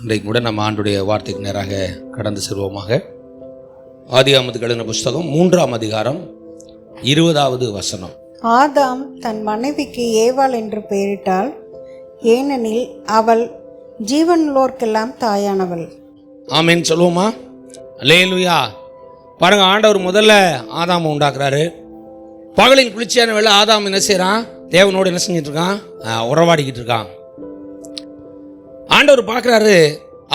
இன்றைக்கு கூட நம்ம ஆண்டுடைய வார்த்தைக்கு நேராக கடந்து செல்வோமாக. ஆதியாகமத்துக்கு எழுதின புஸ்தகம் 3ஆம் அதிகாரம் 20வது வசனம். ஆதாம் தன் மனைவிக்கு ஏவாள் என்று பெயரிட்டாள், ஏனெனில் அவள் ஜீவனுள்ளோர்க்கெல்லாம் தாயானவள். ஆமேன்னு சொல்லுவோமா? அல்லேலூயா. பாருங்க, ஆண்டவர் முதல்ல ஆதாமை உண்டாக்குறாரு. பகலின் குளிர்ச்சியான வேளை ஆதாம் என்ன செய்கிறான்? தேவனோடு என்ன செஞ்சிட்டு இருக்கான்? உறவாடிக்கிட்டு இருக்கான். ஆண்டவர் பார்க்குறாரு,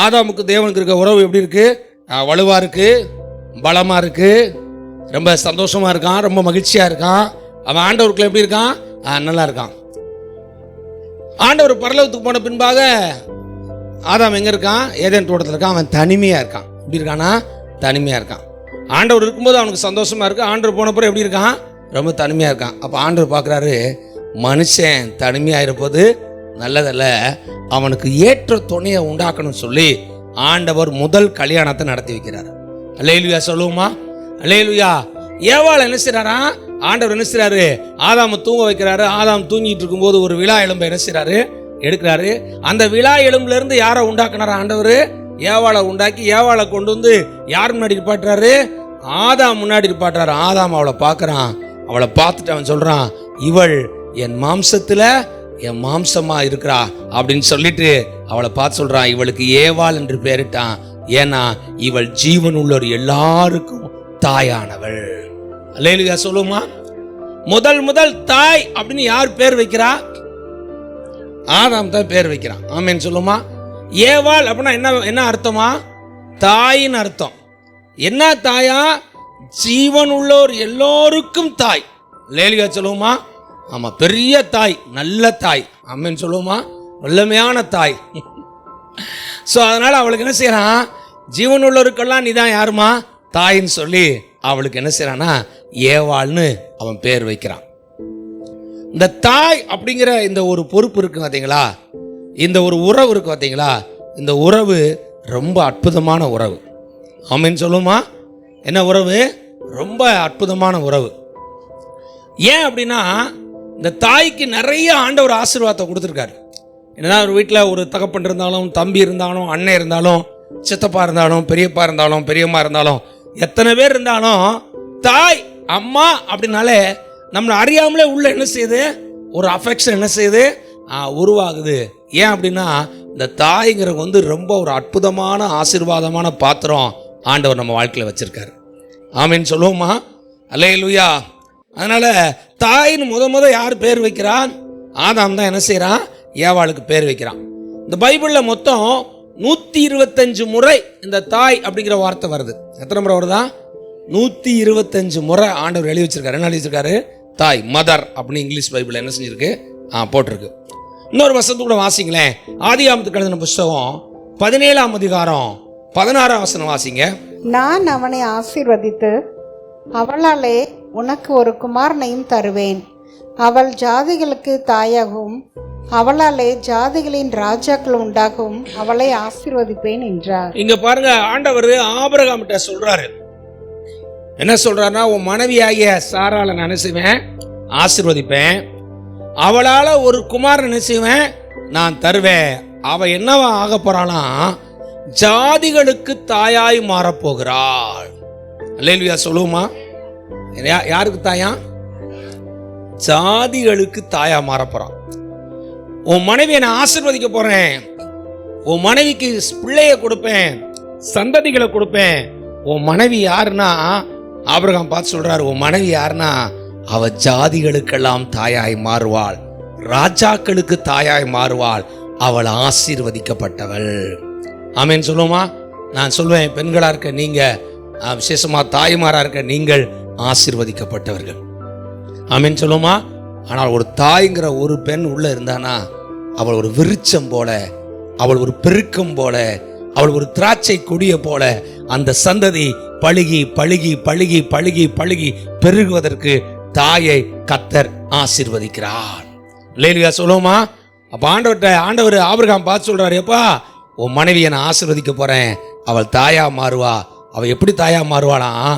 ஆதாமுக்கு தேவனுக்கு இருக்க உறவு எப்படி இருக்கு? வலுவாக இருக்கு, பலமாக இருக்கு, ரொம்ப சந்தோஷமாக இருக்கான், ரொம்ப மகிழ்ச்சியாக இருக்கான். அவன் ஆண்டவருக்குள்ள எப்படி இருக்கான்? நல்லா இருக்கான். ஆண்டவர் பரலோகத்துக்கு போன பின்பாக ஆதாம் எங்கே இருக்கான்? ஏதேன் தோட்டத்தில் இருக்கான். அவன் தனிமையாக இருக்கான். எப்படி இருக்கானா? தனிமையாக இருக்கான். ஆண்டவர் இருக்கும்போது அவனுக்கு சந்தோஷமாக இருக்கு. ஆண்டவர் போனப்பறம் எப்படி இருக்கான்? ரொம்ப தனிமையாக இருக்கான். அப்போ ஆண்டவர் பார்க்குறாரு, மனுஷன் தனிமையாக இருப்பது நல்லதல்ல, அவனுக்கு ஏற்ற துணையை உண்டாக்கணும்னு சொல்லி ஆண்டவர் முதல் கல்யாணத்தை நடத்தி வைக்கிறார். அல்லேலூயா சொல்லுவோமா? அல்லேலூயா. ஏவாள் என்ன செய்றாரா? ஆண்டவர் என்ன செய்றாரு? ஆதாமை தூங்க வைக்கிறாரு. ஆதாம் தூங்கிட்டு இருக்கும்போது ஒரு விழா எலும்பை என்ன செய்றாரு? எடுக்கிறாரு. அந்த விழா எலும்புல இருந்து யாரை உண்டாக்குனாரா? ஆண்டவர் ஏவாளை உண்டாக்கி ஏவாளை கொண்டு வந்து யார் முன்னாடி இருப்பாட்டுறாரு? ஆதாம் முன்னாடி இருப்பாட்டுறாரு. ஆதாம் அவளை பார்க்குறான். அவளை பார்த்துட்டு அவன் சொல்றான், இவள் என் மாம்சத்துல என் மாம்சமா இருக்கிறா அப்படின்னு சொல்லிட்டு அவளை பார்த்து சொல்றான், இவளுக்கு ஏவாள் என்று பெயரிட்டான். ஏன்னா இவள் ஜீவன் உள்ளவர் எல்லாருக்கும் தாயானவள். அல்லேலூயா சொல்லுமா? முதல் தாய் அப்படின்னு யார் பேர் வைக்கிறா? ஆதாம் தான் பேர் வைக்கிறான். ஆமேன்னு சொல்லுமா? ஏவாள் அப்படின்னா என்ன அர்த்தமா? தாயின்னு அர்த்தம். என்ன தாயா? ஜீவன் உள்ளோர் எல்லோருக்கும் தாய். அல்லேலூயா சொல்லுவோமா? ஆமா, பெரிய தாய், நல்ல தாய். ஆமேன்னு சொல்லுவோமா? வல்லமையான தாய். ஸோ அதனால அவளுக்கு என்ன செய்யறான்? ஜீவன் உள்ளவருக்கெல்லாம் நீதான் யாருமா? தாயின்னு சொல்லி அவளுக்கு என்ன செய்யறான்னா ஏவாள்னு அவன் பேர் வைக்கிறான். இந்த தாய் அப்படிங்கிற இந்த ஒரு பொறுப்பு இருக்கு பார்த்தீங்களா? இந்த ஒரு உறவு இருக்கு பார்த்தீங்களா? இந்த உறவு ரொம்ப அற்புதமான உறவு. ஆமேன்னு சொல்லுமா? என்ன உறவு? ரொம்ப அற்புதமான உறவு. ஏன் அப்படின்னா, இந்த தாய்க்கு நிறைய ஆண்டவர் ஆசீர்வாதத்தை கொடுத்துருக்காரு. என்னதான் ஒரு வீட்டில் ஒரு தகப்பன் இருந்தாலும், தம்பி இருந்தாலும், அண்ணன் இருந்தாலும், சித்தப்பா இருந்தாலும், பெரியப்பா இருந்தாலும், பெரியம்மா இருந்தாலும், எத்தனை பேர் இருந்தாலும் தாய் அம்மா அப்படின்னாலே நம்மளை அறியாமலே உள்ள என்ன செய்யுது? ஒரு அஃபெக்ஷன் என்ன செய்யுது? உருவாகுது. ஏன் அப்படின்னா, இந்த தாய்ங்கிறது ரொம்ப ஒரு அற்புதமான ஆசீர்வாதமான பாத்திரம் ஆண்டவர் நம்ம வாழ்க்கையில் வச்சிருக்காரு. ஆமேன்னு சொல்லுவோமா? அல்லேலூயா. அதனால தாயின்னு முத யார் பேர் வைக்கிறான்? ஆதாம் தான் என்ன செய்யறான்? ஏவாளுக்கு பேர் வைக்கிறான். இந்த பைபிளில் மொத்தம் 125 முறை இந்த தாய் அப்படிங்கிற வார்த்தை வருது. எத்தனை முறை வருதா? 125 முறை ஆண்டவர் எழுதி வச்சிருக்காரு. என்ன எழுதி வச்சிருக்காரு? தாய், மதர் அப்படின்னு இங்கிலீஷ் பைபிள் என்ன செஞ்சிருக்கு? போட்டிருக்கு. இன்னொரு வசனத்து கூட வாசிங்களேன். ஆதியாகமத்துக்கு எழுதின புஸ்தகம் 17ஆம் அதிகாரம் 16ஆம் வசனம் வாசிங்க. நான் அவனை ஆசீர்வதித்து அவளாலே உனக்கு ஒரு குமாரனையும் தருவேன், அவள் ஜாதிகளுக்கு தாயாகவும் அவளாலே ஜாதிகளின் ராஜாக்கள் உண்டாகவும் அவளை ஆசீர்வதிப்பேன் என்றார். இங்க பாருங்க, ஆண்டவர் ஆபிரகாம்கிட்ட சொல்றாரு. என்ன சொல்றாருன்னா, உன் மனைவியாகிய சாராளை நான் என்ன செய்வேன்? ஆசீர்வதிப்பேன். அவளால ஒரு குமாரன் என்ன செய்வேன்? நான் தருவேன். அவ என்னவா ஆக போறாளாம்? ஜாதிகளுக்கு தாயாய் மாறப்போகிறாள். அல்லேலூயா சொல்லுவோமா? யாருக்கு தாயா? ஜாதிகளுக்கு தாயா மாறப்போறான். உன் மனைவியை நான் ஆசீர்வதிக்க போறேன். உன் மனைவிக்கு பிள்ளைய கொடுப்பேன், சந்ததிகளை கொடுப்பேன். உன் மனைவி யாருன்னா, ஆபிரகாம் பார்த்து சொல்றாரு, உன் மனைவி யாருன்னா அவ ஜாதிகளுக்கெல்லாம் தாயாய் மாறுவாள், ராஜாக்களுக்கு தாயாய் மாறுவாள், அவள் ஆசீர்வதிக்கப்பட்டவள். ஆமேன்னு சொல்லுவோமா? நான் சொல்வேன், பெண்களா இருக்க நீங்க, விசேஷமா தாய்மாரா இருக்க நீங்கள் ஆசீர்வதிக்கப்பட்டவர்கள். ஆமேன்னு சொல்லுவோமா? ஆனால் ஒரு தாய்ங்கிற ஒரு பெண் உள்ள இருந்தானா, அவள் ஒரு விருட்சம் போல, அவள் ஒரு பெருக்கம் போல, அவள் ஒரு திராட்சை கொடிய போல அந்த சந்ததி பழுகி பழுகி பழுகி பழுகி பழுகி பெருகுவதற்கு தாயை கர்த்தர் ஆசீர்வதிக்கிறார். அல்லேலூயா சொல்லுவோமா? அப்ப ஆண்டவர் ஆபிரகாம் பார்த்து சொல்றாரு, எப்பா உன் மனைவியை நான் ஆசீர்வதிக்க போறேன், அவள் தாயா மாறுவா. அவள் எப்படி தாயா மாறுவாளாம்?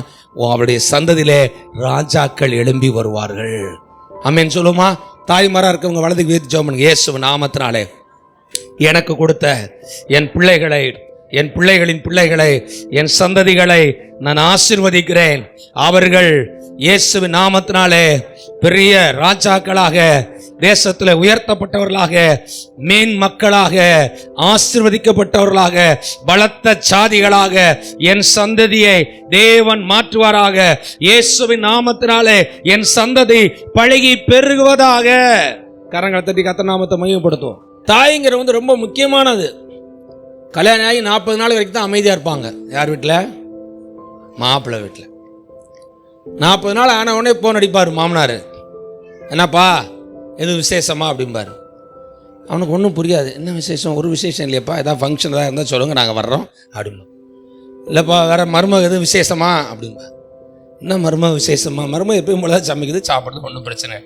அவளுடைய சந்ததியிலே ராஜாக்கள் எழும்பி வருவார்கள். ஆமென் சொல்லுமா? தாய்மாரா இருக்கவங்க வலதுக்கு வீத்து ஜெபம் பண்ணுங்க. இயேசு நாமத்தினாலே எனக்கு கொடுத்த என் பிள்ளைகளை, என் பிள்ளைகளின் பிள்ளைகளை, என் சந்ததிகளை நான் ஆசீர்வதிக்கிறேன். அவர்கள் இயேசுவின் நாமத்தினாலே பெரிய ராஜாக்களாக, தேசத்தில் உயர்த்தப்பட்டவர்களாக, மேன் மக்களாக, ஆசீர்வதிக்கப்பட்டவர்களாக, பலத்த சாதிகளாக என் சந்ததியை தேவன் மாற்றுவாராக. இயேசுவின் நாமத்தினாலே என் சந்ததி பழகி பெருகுவதாக. கரங்களை தட்டி கர்த்தர் நாமத்தை மையப்படுத்துவோம். தாய்ங்கிறது ரொம்ப முக்கியமானது. கல்யாணம் ஆகி 40 நாள் வரைக்கும் தான் அமைதியாக இருப்பாங்க. யார் வீட்டில்? மாப்பிள்ளை வீட்டில். 40 நாள் ஆன உடனே போன் அடிப்பார் மாமனார். என்னப்பா எது விசேஷமா அப்படிம்பார். அவனுக்கு ஒன்றும் புரியாது. என்ன விசேஷம்? ஒரு விசேஷம் இல்லையப்பா, ஏதாவது ஃபங்க்ஷன் ஏதாவது இருந்தால் சொல்லுங்கள், நாங்கள் வர்றோம் அப்படின்பா. இல்லைப்பா வேறு மருமக எதுவும் விசேஷமா அப்படின்பா. என்ன மருமக விசேஷமா? மருமக எப்பயும் போல தான் சமைக்குது, சாப்பிட்றது, ஒன்றும் பிரச்சனை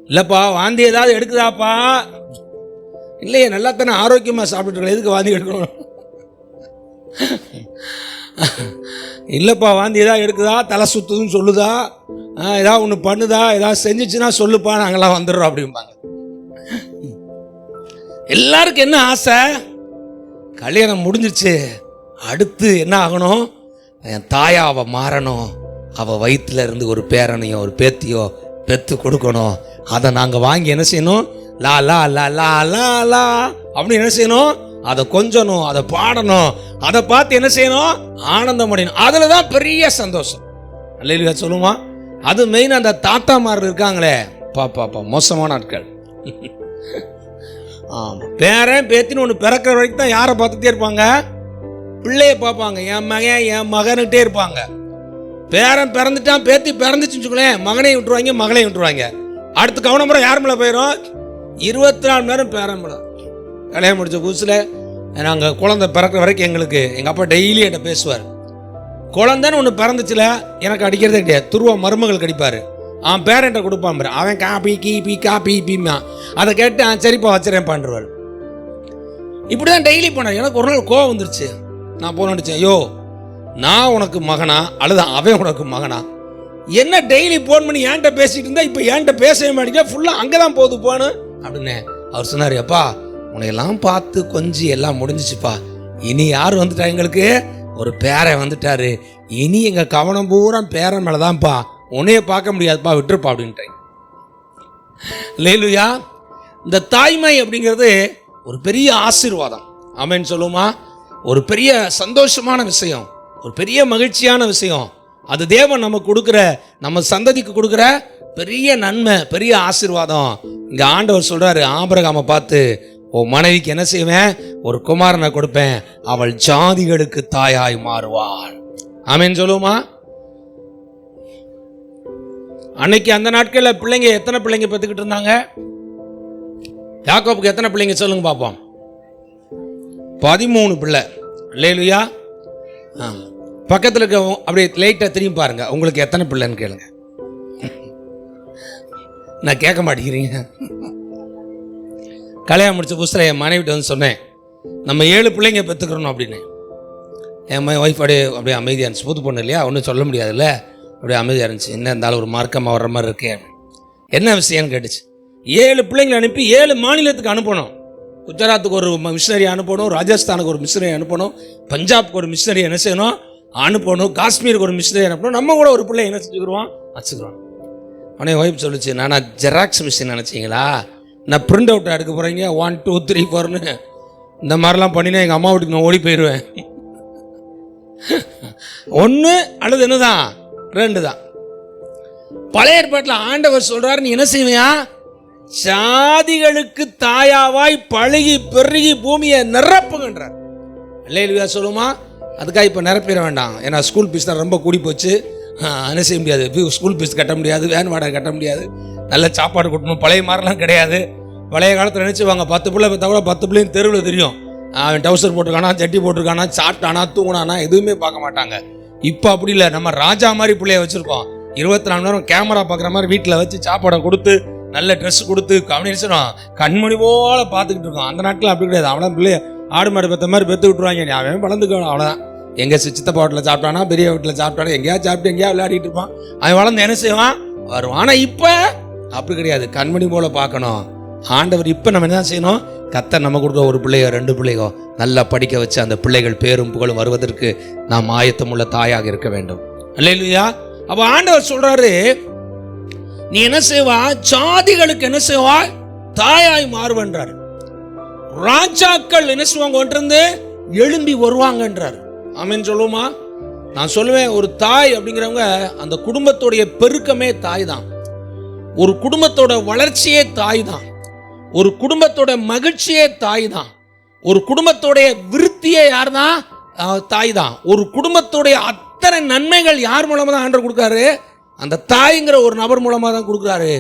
இல்லைப்பா. வாந்தி ஏதாவது எடுக்குதாப்பா? இல்லையே, நல்லா தானே ஆரோக்கியமாக சாப்பிட்டுருக்கேன், எதுக்கு வாந்தி எடுக்கணும்? இல்லைப்பா வாந்தி ஏதாவது எடுக்குதா, தலை சுற்றுதுன்னு சொல்லுதா, ஏதாவது ஒன்று பண்ணுதா, ஏதாவது செஞ்சிச்சுன்னா சொல்லுப்பா, நாங்களாம் வந்துடுறோம் அப்படிம்பாங்க. எல்லாருக்கும் என்ன ஆசை? கல்யாணம் முடிஞ்சிருச்சு, அடுத்து என்ன ஆகணும்? என் தாயா அவ மாறணும், அவள் வயிற்றுல இருந்து ஒரு பேரனையோ ஒரு பேத்தியோ பெற்று கொடுக்கணும். அதை நாங்கள் வாங்கி என்ன செய்யணும்? லா லா லா லா லா லா அப்படின்னு என்ன செய்யணும்? அதை கொஞ்சணும், அதை பாடணும், அதை பார்த்து என்ன செய்யணும்? ஆனந்தம் அடையணும். அதில் தான் பெரிய சந்தோஷம். அல்லேலூயா சொல்லுமா? அது மெயின். அந்த தாத்தாமார் இருக்காங்களே, பாப்பா மோசமான ஆட்கள். ஆமாம், பேரன் பேத்தின்னு ஒன்று பிறக்கிற வரைக்கும் தான் யாரை பார்த்துட்டே இருப்பாங்க? பிள்ளைய பார்ப்பாங்க. என் மகன் என் மகன்கிட்டே இருப்பாங்க. பேரன் பிறந்துட்டான், பேத்தி பிறந்துச்சுன்னு வச்சுக்கோங்களேன், மகனையும் விட்டுருவாங்க, மகளையும் விட்டுருவாங்க. அடுத்து கவனமுறை யார் மேலே போயிடும்? 24 மணி நேரம் பேரன் மேலே. கல்யாணம் முடிச்ச புதுசில் நாங்கள் குழந்தை பிறக்கிற வரைக்கும் எங்கள் அப்பா டெய்லி என்கிட்ட பேசுவார். குழந்தைன்னு ஒன்று பிறந்துச்சுல எனக்கு அடிக்கிறதே கிடையாது. துருவா மருமகள் கடிப்பார். அவன் பேரண்ட்டை கொடுப்பான் பாரு, அவன் காப்பி கீப்பி காப்பி பீமா, அதை கேட்டு சரிப்பா வச்சுறேன் பண்ணுவார். இப்படி தான் டெய்லி போனார். எனக்கு ஒரு நாள் கோவம் வந்துருச்சு. நான் போன அடித்தேன், ஐயோ நான் உனக்கு மகனா அல்லது அவன் உனக்கு மகனா? என்ன டெய்லி ஃபோன் பண்ணி என்கிட்ட பேசிட்டு இருந்தா இப்போ என்கிட்ட பேசவே மாட்டேங்க, ஃபுல்லாக அங்கே தான் போகுது போன்னு அப்படின்னு. அவர் சொன்னார், அப்பா உன்னையெல்லாம் பார்த்து கொஞ்சம் எல்லாம் முடிஞ்சிச்சுப்பா, இனி யார் வந்துட்டா? எங்களுக்கு ஒரு பேரன் வந்துட்டாரு, இனி எங்கள் கவனம் பூரா பேரன் மேலே தான்ப்பா, உன்னைய பார்க்க முடியாதுப்பா, விட்டுருப்பா அப்படின்ட்டேன். அல்லேலூயா. இந்த தாய்மை அப்படிங்கிறது ஒரு பெரிய ஆசீர்வாதம். ஆமென் சொல்லுமா? ஒரு பெரிய சந்தோஷமான விஷயம், ஒரு பெரிய மகிழ்ச்சியான விஷயம். அது தேவன் நமக்கு கொடுக்குற, நம்ம சந்ததிக்கு கொடுக்குற பெரிய நன்மை, பெரிய ஆசீர்வாதம். இங்கே ஆண்டவர் சொல்கிறாரு, ஆபிரகாமை பார்த்து, உன் மனைவிக்கு என்ன செய்வேன்? ஒரு குமாரனை கொடுப்பேன், அவள் ஜாதிகளுக்கு தாயாய் மாறுவாள். ஆமென் சொல்லுமா? அன்னைக்கு அந்த நாட்களில் பிள்ளைங்க எத்தனை பிள்ளைங்க பெற்றுக்கிட்டு இருந்தாங்க? யாக்கோபுக்கு எத்தனை பிள்ளைங்க சொல்லுங்க பார்ப்போம்? 13 பிள்ளை. அல்லேலூயா. பக்கத்தில் இருக்க அப்படியே லைட்டாக திரும்பி பாருங்க, உங்களுக்கு எத்தனை பிள்ளைன்னு கேளுங்க. நான் கேட்க மாட்டேங்கிறீங்க. கல்யாணம் முடிச்ச புதுசில் என் மனைவிட்ட வந்து சொன்னேன், நம்ம 7 பிள்ளைங்க பெற்றுக்கிறோம் அப்படின்னு. என் ஒய்ஃப் அப்படியே அமைதியாக இருந்துச்சு. புது பொண்ணு இல்லையா, ஒன்றும் சொல்ல முடியாதுல்ல, அப்படியே அமைதியாக இருந்துச்சு. என்ன இருந்தாலும் ஒரு மார்க்கமாக வர்ற மாதிரி இருக்கேன். என்ன விஷயம்னு கேட்டுச்சு. 7 பிள்ளைங்களை அனுப்பி 7 மாநிலத்துக்கு அனுப்பணும். குஜராத்துக்கு ஒரு மிஷினரி அனுப்பணும், ராஜஸ்தானுக்கு ஒரு மிஷினரி அனுப்பணும், பஞ்சாப்க்கு ஒரு மிஷினரி என்ன செய்யணும் அனுப்பணும், காஷ்மீருக்கு ஒரு மிஷினரி அனுப்பணும். நம்ம கூட ஒரு பிள்ளை என்ன செஞ்சுக்கிறோம் வச்சுக்கிறோம். உடனே ஒய்ஃப் சொல்லிச்சு, நானா ஜெராக்ஸ் மிஷின் நினச்சிங்களா? நான் பிரிண்ட் அவுட் எடுக்க போகிறீங்க 1 2 3 4ன்னு இந்த மாதிரிலாம் பண்ணினா எங்கள் அம்மா வீட்டுக்கு நான் ஓடி போயிடுவேன். ஒன்று அல்லது என்னதான் 2 தான். பழைய ஏற்பாட்டில் ஆண்டவர் சொல்றாரு, நீ என்ன செய்வியா? ஜாதிகளுக்கு தாயாவாய் பழகி பெருகி பூமியை நிரப்புங்கன்றார். அல்லேலூயா சொல்லுமா? அதுக்காக இப்போ நிரப்பிட வேண்டாம். ஏன்னா ஸ்கூல் ஃபீஸ் தான் ரொம்ப கூடி போச்சு, என்ன செய்ய முடியாது, ஸ்கூல் ஃபீஸ் கட்ட முடியாது, வேன் வாடகை கட்ட முடியாது, நல்ல சாப்பாடு கொடுக்கணும். பழைய மாதிரிலாம் கிடையாது. பழைய காலத்தில் நினச்சிவாங்க 10 பிள்ளை பார்த்தா கூட 10 பிள்ளையும் தெருவில் தெரியும். அவன் டவுசர் போட்டிருக்கானா, சட்டி போட்டிருக்கானா, சாப்பிட்டானா, தூங்கினானா, எதுவுமே பார்க்க மாட்டாங்க. இப்போ அப்படி இல்லை, நம்ம ராஜா மாதிரி பிள்ளைய வச்சுருக்கோம். 24 மணி நேரம் கேமரா பார்க்குற மாதிரி வீட்டில் வச்சு சாப்பாடை கொடுத்து நல்ல ட்ரெஸ் கொடுத்து கவனிச்சிடும், கண்மணி போல பார்த்துக்கிட்டு இருக்கோம். அந்த நாட்கள் அப்படி கிடையாது. அவனா பிள்ளைய ஆடு மாடு பெற்ற மாதிரி பெற்று விட்டுருவாங்க. அவன் வளர்ந்துக்கணும், அவ்வளோதான். எங்கள் சித்தப்பா வீட்டில் சாப்பிட்டானா, பெரிய வீட்டில் சாப்பிட்டானா, எங்கேயாவது சாப்பிட்டு எங்கேயா விளையாடிட்டு இருப்பான். அவன் வளர்ந்து என்ன செய்வான் வருவான். ஆனால் இப்போ அப்படி கிடையாது, கண்மணி போல பார்க்கணும். ஆண்டவர் இப்போ நம்ம என்ன செய்யணும்? கர்த்தர் நம்ம கொடுக்குற ஒரு பிள்ளையோ 2 பிள்ளையோ நல்லா படிக்க வச்சு அந்த பிள்ளைகள் பேரும் புகழும் வருவதற்கு நாம் ஆயத்தமுள்ள தாயாக இருக்க வேண்டும். அல்லேலூயா. அப்போ ஆண்டவர் சொல்றாரு, நீ என்ன செய்வா? ஜாதிகளுக்கு என்ன செய்வா? தாயாய் மாறுவன்றார். ராஜாக்கள் என்ன செய்வாங்க? ஒன்றிருந்து எழும்பி வருவாங்கன்றார். ஆமென் சொல்லுமா? நான் சொல்லுவேன், ஒரு தாய் அப்படிங்கிறவங்க அந்த குடும்பத்துடைய பெருக்கமே தாய் தான். ஒரு குடும்பத்தோட வளர்ச்சியே தாய் தான். ஒரு குடும்பத்தோட மகிழ்ச்சியே தாய் தான். ஒரு குடும்பத்தோடைய விருத்தியே யார் தான்? தாய் தான். ஒரு குடும்பத்துடைய அத்தனை நன்மைகள் யார் மூலமாக தான் ஆண்டவர் கொடுக்காரு? அந்த தாய்ங்கிற ஒரு நபர் மூலமாக தான் கொடுக்குறாரு.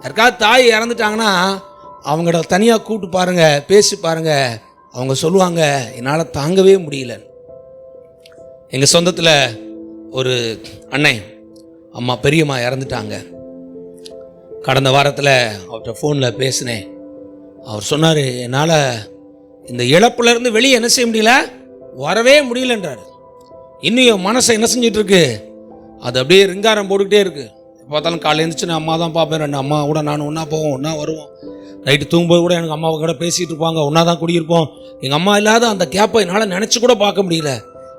யாருக்காவது தாய் இறந்துட்டாங்கன்னா அவங்கள தனியாக கூப்பிட்டு பாருங்க, பேசி பாருங்க. அவங்க சொல்லுவாங்க, என்னால் தாங்கவே முடியல. எங்கள் சொந்தத்தில் ஒரு அன்னை அம்மா பெரியம்மா இறந்துட்டாங்க. கடந்த வாரத்தில் அவர்கிட்ட ஃபோனில் பேசினேன். அவர் சொன்னார், என்னால் இந்த இழப்புலேருந்து வெளியே என்ன செய்ய முடியல, வரவே முடியலன்றார். இன்னும் என் மனசை என்ன செஞ்சிட்ருக்கு, அது அப்படியே ரிங்காரம் போட்டுக்கிட்டே இருக்குது. பார்த்தாலும் காலையில் எழுந்துச்சு நான் அம்மா தான் பார்ப்பேன். 2 அம்மா கூட நான் ஒன்றா போவோம், ஒன்றா வருவோம். நைட்டு தூங்கும்போது கூட எனக்கு அம்மாவை கூட பேசிகிட்டு இருப்பாங்க, ஒன்றா தான் குடியிருப்போம். எங்கள் அம்மா இல்லாத அந்த கேப்பை என்னால் நினச்சி கூட பார்க்க முடியல.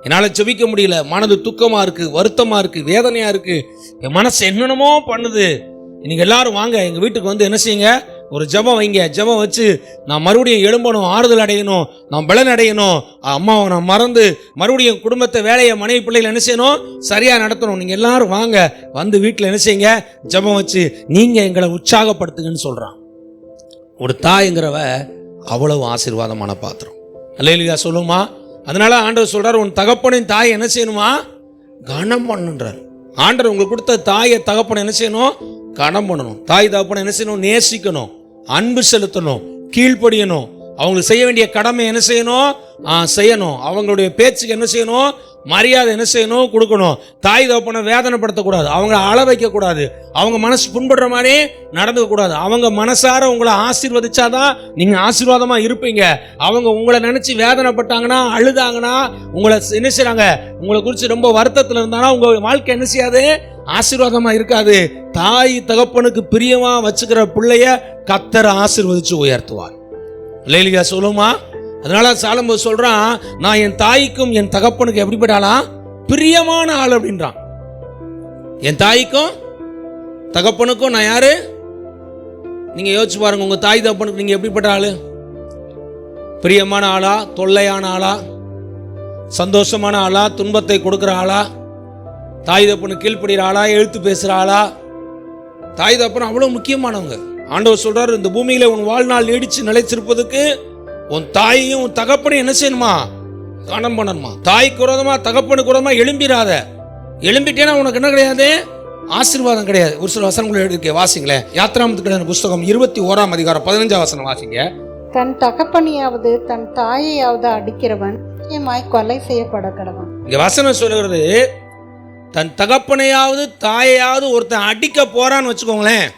என்னால் செபிக்க முடியல. மனது துக்கமாக இருக்குது, வருத்தமாக இருக்குது, வேதனையாக இருக்குது. என் மனசு என்னென்னமோ பண்ணுது. இன்றைக்கி எல்லாரும் வாங்க எங்கள் வீட்டுக்கு வந்து என்ன செய்யுங்க, ஒரு ஜெபம் வைங்க. ஜெபம் வச்சு நான் மறுபடியும் எழும்பணும், ஆறுதல் அடையணும், நான் பலன் அடையணும். அம்மாவை நான் மறந்து மறுபடியும் குடும்பத்தை, வேலையை, மனைவி, பிள்ளைகளை என்ன செய்யணும், சரியாக நடத்தணும். நீங்கள் எல்லாரும் வாங்க, வந்து வீட்டில் என்ன செய்யுங்க, ஜெபம் வச்சு நீங்கள் எங்களை உற்சாகப்படுத்துங்கன்னு சொல்கிறான். ஒரு தாய்ங்கிறவ அவ்வளவு ஆசீர்வாதமான பாத்திரம். அல்லேலூயா சொல்லுமா? அதனால ஆண்டவர் சொல்றார், உன் தகப்பனின் தாய் என்ன செய்யணுமா? கனம் பண்ணுன்றார். ஆண்டவர் உங்களுக்கு கொடுத்த தாயை தகப்பனை என்ன செய்யணும்? கனம் பண்ணணும். தாய் தகப்பனை என்ன செய்யணும்? நேசிக்கணும், அன்பு செலுத்தணும், கீழ்ப்படியணும். அவங்களுக்கு செய்ய வேண்டிய கடமை என்ன செய்யணும்? செய்யணும். அவங்களுடைய பேச்சுக்கு என்ன செய்யணும்? மரியாதை என்ன செய்யணும்? கொடுக்கணும். தாய் தகப்பனை வேதனைப்படுத்தக்கூடாது, அவங்கள அழ வைக்கக்கூடாது, அவங்க மனசு புண்படுற மாதிரி நடந்துக்கக்கூடாது. அவங்க மனசார உங்களை ஆசீர்வதிச்சாதான் நீங்கள் ஆசீர்வாதமாக இருப்பீங்க. அவங்க உங்களை நினச்சி வேதனைப்பட்டாங்கன்னா, அழுதாங்கன்னா, உங்களை என்ன செய்கிறாங்க, உங்களை குறித்து ரொம்ப வருத்தத்தில் இருந்தாங்கன்னா உங்கள் வாழ்க்கை என்ன செய்யாது? ஆசீர்வாதமாக இருக்காது. தாய் தகப்பனுக்கு பிரியமாக வச்சுக்கிற பிள்ளைய கர்த்தர் ஆசீர்வதிச்சு உயர்த்துவார். அல்லேலூயா சொல்லுமா? அதனால சாலமோன் சொல்றான், நான் என் தாய்க்கும் என் தகப்பனுக்கு எப்படிப்பட்ட ஆளா? பிரியமான ஆள் அப்படின்றான். என் தாய்க்கும் தகப்பனுக்கும் நான் யாரு? நீங்க யோசிச்சு பாருங்க, உங்க தாய் தகப்பனுக்கு நீங்க எப்படிப்பட்ட ஆளு? பிரியமான ஆளா? தொல்லையான ஆளா? சந்தோஷமான ஆளா? துன்பத்தை கொடுக்குற ஆளா? தாய் தகப்பனுக்கு கீழ்ப்படுகிற ஆளா? எழுத்து பேசுற ஆளா? தாய் தகப்பன் அவ்வளவு முக்கியமானவங்க. ஆண்டவர் சொல்றாரு, இந்த பூமியில உன் வாழ்நாள் நீடிச்சு நிலைச்சிருப்பதுக்கு உன் தாயையும் உன் தகப்பனையும் என்ன செய்யணுமா? கனம் பண்ணணுமா? தாய்க்கு விரோதமா தகப்பனுக்கு விரோதமா எழும்பிராத. எழும்பிட்டேன்னா உனக்கு என்ன கிடையாது? ஆசீர்வாதம் கிடையாது. ஒரு சில வசனங்கள் இருக்கு, வாசிங்களேன். யாத்திராமத்துக்கு புஸ்தகம் 21ஆம் அதிகாரம் 15ஆம் வசனம் வாசிங்க. தன் தகப்பனையாவது தன் தாயையாவது அடிக்கிறவன் நிச்சயமாய் கொலை செய்யப்பட கடவன். இங்க வசனம் சொல்லுகிறது, தன் தகப்பனையாவது தாயையாவது ஒருத்தன் அடிக்க போறான்னு வச்சுக்கோங்களேன்,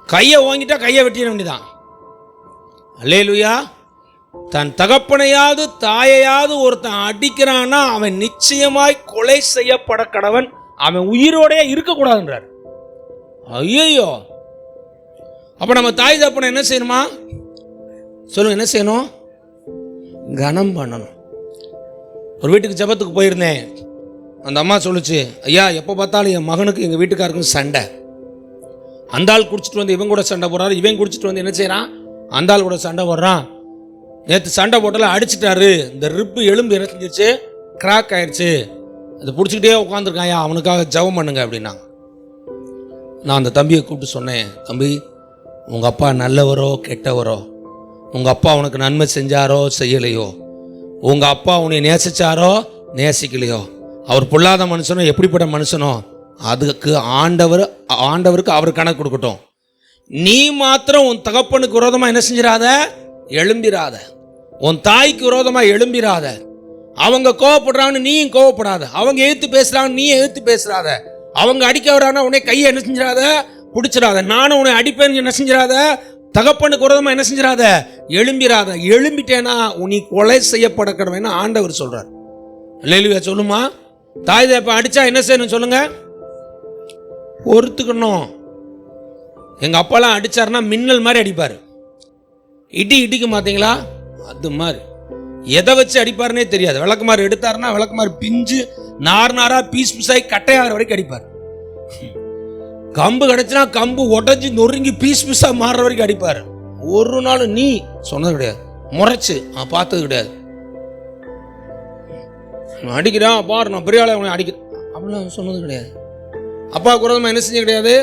கையை ஓங்கிட்டா கையை வெட்டிட வேண்டியதான். அல்லேலூயா. தன் தகப்பனையாவது தாயையாவது ஒருத்தன் அடிக்கிறான்னா அவன் நிச்சயமாய் கொலை செய்யப்பட கடவன். அவன் உயிரோடே இருக்கக்கூடாதுன்றார். ஐயோ, அப்ப நம்ம தாய் தகப்பனை என்ன செய்யணுமா? சொல்லுங்க, என்ன செய்யணும்? கனம் பண்ணணும். ஒரு வீட்டுக்கு ஜெபத்துக்கு போயிருந்தேன். அந்த அம்மா சொல்லுச்சு, ஐயா எப்போ பார்த்தாலும் என் மகனுக்கு எங்கள் வீட்டுக்காருக்கும் சண்டை. அந்த ஆள் குடிச்சிட்டு வந்து இவன் கூட சண்டை போடுறாரு, இவன் குடிச்சிட்டு வந்து என்ன செய்யறான், அந்த ஆள் கூட சண்டை போடுறான். நேற்று சண்டை போட்டால அடிச்சிட்டாரு, இந்த ரிப்பு எலும்பு என்ன செஞ்சிருச்சு, கிராக் ஆயிடுச்சு, அதை பிடிச்சிக்கிட்டே உட்காந்துருக்காயா, அவனுக்காக ஜெபம் பண்ணுங்க அப்படின்னாங்க. நான் அந்த தம்பியை கூப்பிட்டு சொன்னேன், தம்பி உங்கள் அப்பா நல்லவரோ கெட்டவரோ, உங்கள் அப்பா உனக்கு நன்மை செஞ்சாரோ செய்யலையோ, உங்கள் அப்பா உன்னை நேசிச்சாரோ நேசிக்கலையோ, அவர் பொல்லாத மனுஷனோ எப்படிப்பட்ட மனுஷனோ, அதுக்கு ஆண்டவருக்கு அவர் கணக்கு கொடுக்கட்டும். நீ மாத்திரம் உன் தகப்பனுக்கு விரோதமா என்ன செஞ்சிடாத, எழும்பிராத. உன் தாய்க்கு விரோதமா எழும்பிராத. அவங்க கோவப்படுறாங்கன்னு நீயும் கோவப்படாத. அவங்க எழுத்து பேசுறாங்க நீ எழுத்து பேசுறாத. அவங்க அடிக்க வராங்கன்னா உன்னை கையை என்ன செஞ்சிடாத, பிடிச்சிடாத. நானும் உன்னை அடிப்பேன்னு என்ன செஞ்சிடாத, தகப்பனுக்கு விரோதமா என்ன செஞ்சிடாத, எழும்பிராத. எழும்பிட்டேன்னா நீ கொலை செய்யப்பட கடமைன்னு ஆண்டவர் சொல்றார். அல்லேலூயா சொல்லுமா? தாய் தகப்பன் அடிச்சா என்ன செய்யணும் சொல்லுங்க? பொறுத்துக்கணும். எங்க அப்பாலாம் அடிச்சாருன்னா மின்னல் மாதிரி அடிப்பாரு. இடி இடிக்கும் பார்த்தீங்களா, அது மாதிரி எதை வச்சு அடிப்பாருன்னே தெரியாது. விளக்குமாறு எடுத்தாருன்னா விளக்குமாறு பிஞ்சு நார் நாரா பீஸ் பீஸாகி கட்டையாகிற வரைக்கும் அடிப்பார். கம்பு கிடைச்சுன்னா கம்பு உடஞ்சி நொறுங்கி பீஸ் பீஸாக மாறுற வரைக்கும் அடிப்பார். ஒரு நாள் நீ சொன்னது கிடையாது, முறைச்சு பார்த்தது கிடையாது. அடிக்கிறான் பாரு, நான் பெரிய ஆளை அடிக்கிறேன் அப்படிலாம் சொன்னது கிடையாது. அப்பா குரதமா என்ன செஞ்சது கிடையாது,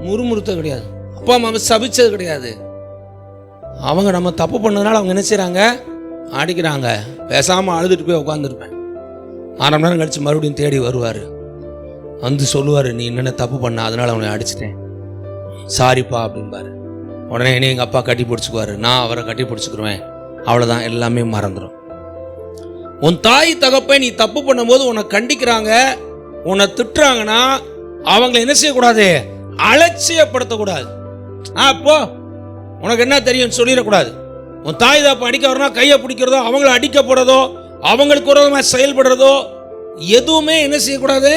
முறுமுறுத்தது கிடையாது. அப்பா அம்மா சபிச்சது கிடையாது. அவங்க நம்ம தப்பு பண்ணதுனால அவங்க என்ன செய்கிறாங்க, அடிக்கிறாங்க. பேசாமல் அழுதுட்டு போய் உட்காந்துருப்பேன். 1/2 மணி நேரம் கழிச்சு மறுபடியும் தேடி வருவார். வந்து சொல்லுவார், நீ என்னென்ன தப்பு பண்ண, அதனால் அவனை அடிச்சிட்டேன், சாரிப்பா அப்படின்பாரு. உடனே என்னை எங்கள் அப்பா கட்டி பிடிச்சிக்குவார், நான் அவரை கட்டி பிடிச்சிக்கிருவேன். அவ்வளோதான், எல்லாமே மறந்துடும். உன் தாய் தகப்பை நீ தப்பு பண்ணும்போது உன்னை கண்டிக்கிறாங்க, உன்னை திட்டுறாங்கன்னா அவங்களை என்ன செய்யக்கூடாது, அலட்சியப்படுத்தக்கூடாது. அப்போ உனக்கு என்ன தெரியும் சொல்லிடக்கூடாது. உன் தாய் தகப்பை அடிக்க வரனா கையை பிடிக்கிறதோ, அவங்கள அடிக்கப்படுறதோ, அவங்களுக்கு விரோதமாக செயல்படுறதோ எதுவுமே என்ன செய்யக்கூடாது,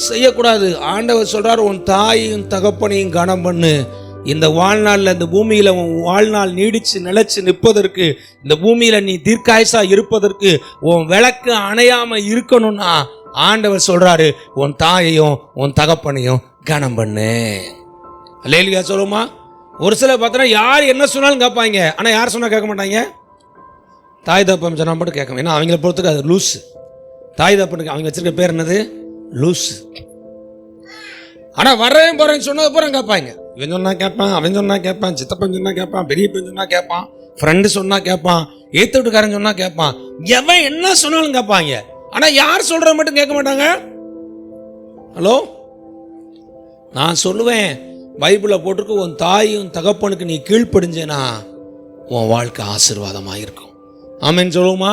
செய்யக்கூடாது. ஆண்டவர் சொல்றார், உன் தாயையும் தகப்பனையும் கனம் பண்ணு. இந்த வாழ்நாளில் இந்த பூமியில் உன் வாழ்நாள் நீடிச்சு நிலைச்சு நிற்பதற்கு, இந்த பூமியில் நீ தீர்க்காயசா இருப்பதற்கு, உன் விளக்கு அணையாம இருக்கணும்னா ஆண்டவர் சொல்றாரு, உன் தாயையும் உன் தகப்பனையும் கனம் பண்ணு. அல்லேலூயா சொல்லுமா. ஒரு சில பார்த்தோன்னா யார் என்ன சொன்னாலும் கேட்பாங்க, ஆனால் யார் சொன்னால் கேட்க மாட்டாங்க. தாய் தகப்பன் சொன்னால் மட்டும் கேட்க, ஏன்னா அவங்கள பொறுத்துக்கு அது லூஸு. தாய் தகப்பனுக்கு அவங்க வச்சிருக்க பேர் என்னது, லூஸு. ஆனால் வர்றேன் போகிறேன்னு சொன்னது பூரா கேட்பாங்க. இவன் சொன்னால் கேட்பான், அவன் சொன்னால் கேட்பான், சித்தப்பன் சொன்னால் கேட்பான், பெரிய பையன் சொன்னால் கேட்பான், ஃப்ரெண்டு சொன்னால் கேட்பான், ஏற்று வீட்டுக்காரன் சொன்னால் கேட்பான். எவன் என்ன சொன்னாலும் கேட்பாங்க. ஆனால் யார் சொல்கிறத மட்டும் கேட்க மாட்டாங்க. ஹலோ, நான் சொல்லுவேன், பைபிளில் போட்டிருக்கு, உன் தாயும் தகப்பனுக்கு நீ கீழ்ப்படிஞ்சேனா உன் வாழ்க்கை ஆசீர்வாதமாக இருக்கும். ஆமென் சொல்லுவோமா.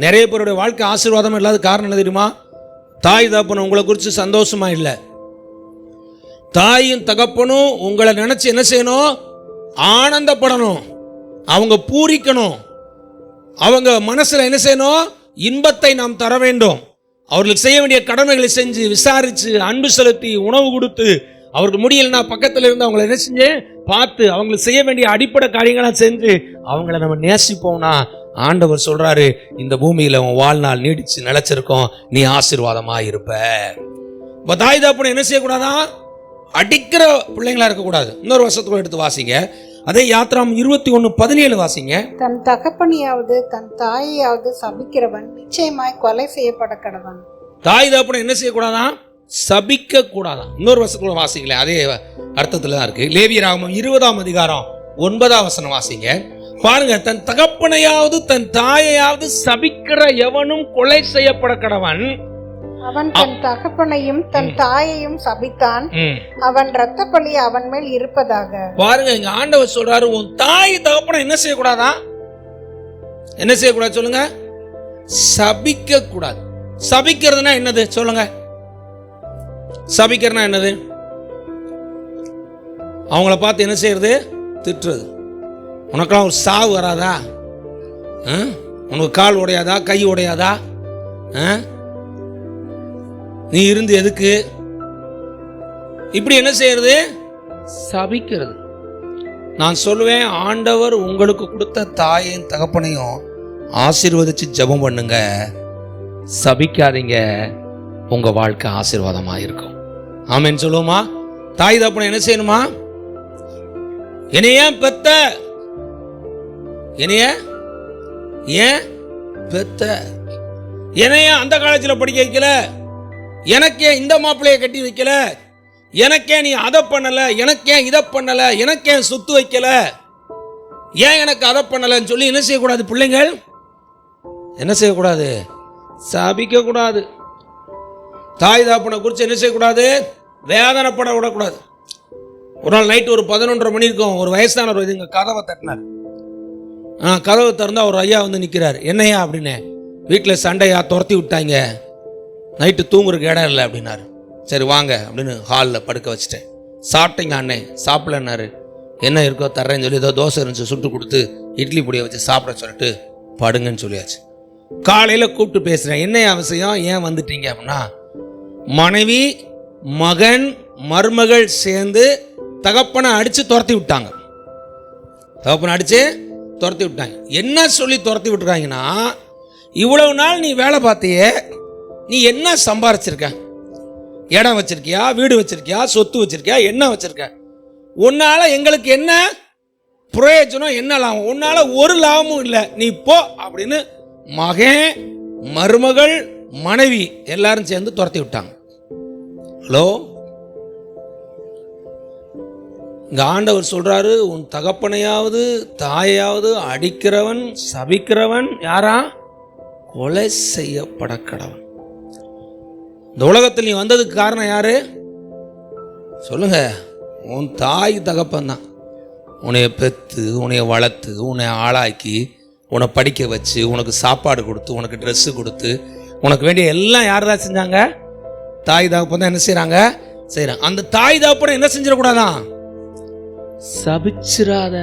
நிறைய பேருடைய வாழ்க்கை ஆசீர்வாதம் இல்லாத காரணம் என்ன தெரியுமா, தாய் தகப்பன் உங்களை குறித்து சந்தோஷமா இல்லை. தாயும் தகப்பனும் உங்களை நினைச்சு என்ன செய்யணும், ஆனந்தப்படணும், அவங்க பூரிக்கணும், அவங்க மனசுல என்ன செய்யணும், இன்பத்தை நாம் தர வேண்டும். அவர்களுக்கு செய்ய வேண்டிய கடமைகளை செஞ்சு விசாரிச்சு அன்பு செலுத்தி உணவு கொடுத்து, அவருக்கு முடியலன்னா பக்கத்தில் இருந்து அவங்களை என்ன செஞ்சு பார்த்து அவங்களுக்கு செய்ய வேண்டிய அடிப்படை காரியங்களை செஞ்சு அவங்கள நம்ம நேசிப்போம்னா ஆண்டவர் சொல்றாரு, இந்த பூமியில உன் வாழ்நாள் நீடிச்சு நிலைச்சிருக்கோம், நீ ஆசீர்வாதமா இருப்ப. இப்போ தாய் தகப்பனை என்ன செய்யக்கூடாதான், அடிக்கிற பிள்ளைங்களா இருக்கக்கூடாது. இன்னொரு வருஷத்துக்குள்ள எடுத்து வாசிங்க, அதே யாத்ராம் 21:17 வாசிங்க. தன் தகப்பனையாவது தன் தாயையாவது சபிக்கிறவன் நிச்சயமாய் கொலை செய்யப்பட கடவன். தாய் தகப்பனை என்ன செய்யக்கூடாதான், சபிக்க கூடாதான். இன்னொரு வருஷத்துக்குள்ள வாசிங்களேன், அதே அர்த்தத்துல தான் இருக்கு. லேவியராகமம் 20:9 வாசிங்க. பாருங்க, தன் தகப்பனையாவது தன் தாயையாவது சபிக்கிற எவனும் கொலை செய்யப்பட கடவன். அவன் தன் தகப்பனையும் தன் தாயையும் சபித்தான், அவன் இரத்த பழி அவன் மேல் இருப்பதாக. பாருங்க, இங்க ஆண்டவர் சொல்றாரு, உன் தாய் தகப்பனை என்ன செய்யக்கூடாதா, என்ன செய்யக்கூடாது சொல்லுங்க, சபிக்க கூடாது. சபிக்கிறதுனா என்னது சொல்லுங்க, சபிக்கிறதுனா என்னது, அவங்கள பார்த்து என்ன செய்யறது, திட்டுறது. உனக்கெல்லாம் ஒரு சாவு வராதா, உனக்கு கால் உடையாதா, கை உடையாதா, நீ இருந்து எதுக்கு, இப்படி என்ன செய்யறது, சபிக்கிறது. நான் சொல்லுவேன், ஆண்டவர் உங்களுக்கு கொடுத்த தாயையும் தகப்பனையும் ஆசீர்வதிச்சு ஜெபம் பண்ணுங்க, சபிக்காதீங்க, உங்க வாழ்க்கை ஆசீர்வாதமா இருக்கும். ஆமென் சொல்லுவோமா. தாய் தகப்பனை என்ன செய்யணுமா, என்னைய பெத்த, என்னைய ஏன் பெத்த, என்னைய அந்த காலேஜில் படிக்க வைக்கல, எனக்கே இந்த மாப்பிள்ளையை கட்டி வைக்கல, எனக்கே நீ அதை பண்ணல, எனக்கே இதை பண்ணல, எனக்கே சொத்து வைக்கல, ஏன் எனக்கு அதை பண்ணலன்னு சொல்லி என்ன செய்யக்கூடாது, பிள்ளைங்கள் என்ன செய்யக்கூடாது, சபிக்க கூடாது. தாய் தகப்பனை குறித்து என்ன செய்யக்கூடாது, வேதனைப்பட விடக்கூடாது. ஒரு நாள் நைட்டு ஒரு 11:30 மணி இருக்கும், ஒரு வயசானவர் இங்கே கதவை தட்டினார். கதவை திறந்தா ஒரு ஐயா வந்து நிற்கிறார். என்னையா அப்படின்னு, வீட்டில் சண்டையா, துரத்தி விட்டாங்க, நைட்டு தூங்குறதுக்கு இடம் இல்லை அப்படின்னாரு. சரி வாங்க அப்படின்னு ஹாலில் படுக்க வச்சுட்டேன். சாப்பிட்டீங்க அண்ணே, சாப்பிடலன்னாரு. என்ன இருக்கோ தர்றேன்னு சொல்லி ஏதோ தோசை இருந்துச்சு சுட்டு கொடுத்து இட்லி பொடியை வச்சு சாப்பிட சொல்லிட்டு படுங்கன்னு சொல்லியாச்சு. காலையில் கூப்பிட்டு பேசுகிறேன், என்ன அவசியம், ஏன் வந்துட்டீங்க அப்படின்னா, மனைவி மகன் மருமகள் சேர்ந்து தகப்பனை அடித்து துரத்தி விட்டாங்க. தகப்பனை அடித்து துரத்தி விட்டாங்க. என்ன சொல்லி துரத்தி விட்டுருக்காங்கன்னா, இவ்வளவு நாள் நீ வேலை பார்த்தியே, நீ என்ன சம்பாரிச்சிருக்க? இடம் வச்சிருக்கியா, வீடு வச்சிருக்கியா, சொத்து வச்சிருக்கியா, என்ன வச்சிருக்க? உன்னால எங்களுக்கு என்ன பிரயோஜனம், என்ன லாபம்? உன்னால ஒரு லாபமும் இல்லை, நீ போ அப்படின்னு மகன், மருமகள், மனைவி எல்லாரும் சேர்ந்து துரத்தி விட்டாங்க. ஹலோ, இங்க ஆண்டவர் சொல்றாரு, உன் தகப்பனையாவது தாயாவது அடிக்கிறவன் சபிக்கிறவன் யாரா? கொலை செய்யப்பட கடவன். இந்த உலகத்தில் நீ வந்ததுக்கு காரணம் யாரு சொல்லுங்க? உன் தாய் தகப்பன் தான். உன்னைய பெற்று, உன்னைய வளர்த்து, உன்னை ஆளாக்கி, உன்னை படிக்க வச்சு, உனக்கு சாப்பாடு கொடுத்து, உனக்கு ட்ரெஸ்ஸு கொடுத்து, உனக்கு வேண்டிய எல்லாம் யார் தான் செஞ்சாங்க? தாய் தகப்பன் தான். என்ன செய்கிறாங்க? செய்கிறாங்க. அந்த தாய் தகப்பனை என்ன செஞ்சிடக்கூடாதான்? சபிச்சிராத.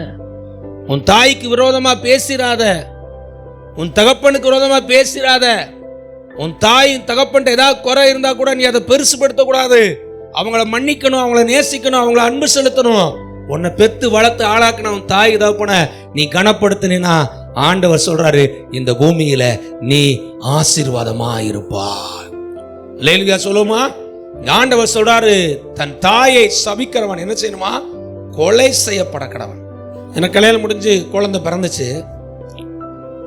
உன் தாய்க்கு விரோதமா பேசிராத, உன் தகப்பனுக்கு விரோதமா பேசிராத. உன் தாய் தகப்பன் ஏதாவது குறை இருந்தா கூட நீ அதை பெருசுபடுத்த கூடாது. அவங்கள மன்னிக்கணும், அவங்கள நேசிக்கணும், அவங்கள அன்பு செலுத்தணும். உன்னை பெத்து வளர்த்து ஆளாக்கின உன் தாய் தகப்பனை நீ கனப்படுத்தினா, ஆண்டவர் சொல்றாரு, இந்த பூமியில நீ ஆசீர்வாதமா இருப்பாய். அல்லேலூயா சொல்லுமா? ஆண்டவர் சொல்றாரு, தன் தாயை சபிக்கிறவன் என்ன செய்யணுமா? கொலை செய்யப்பட கடவன். எனக்கு கல்யாணம் முடிஞ்சு குழந்தை பிறந்துச்சு.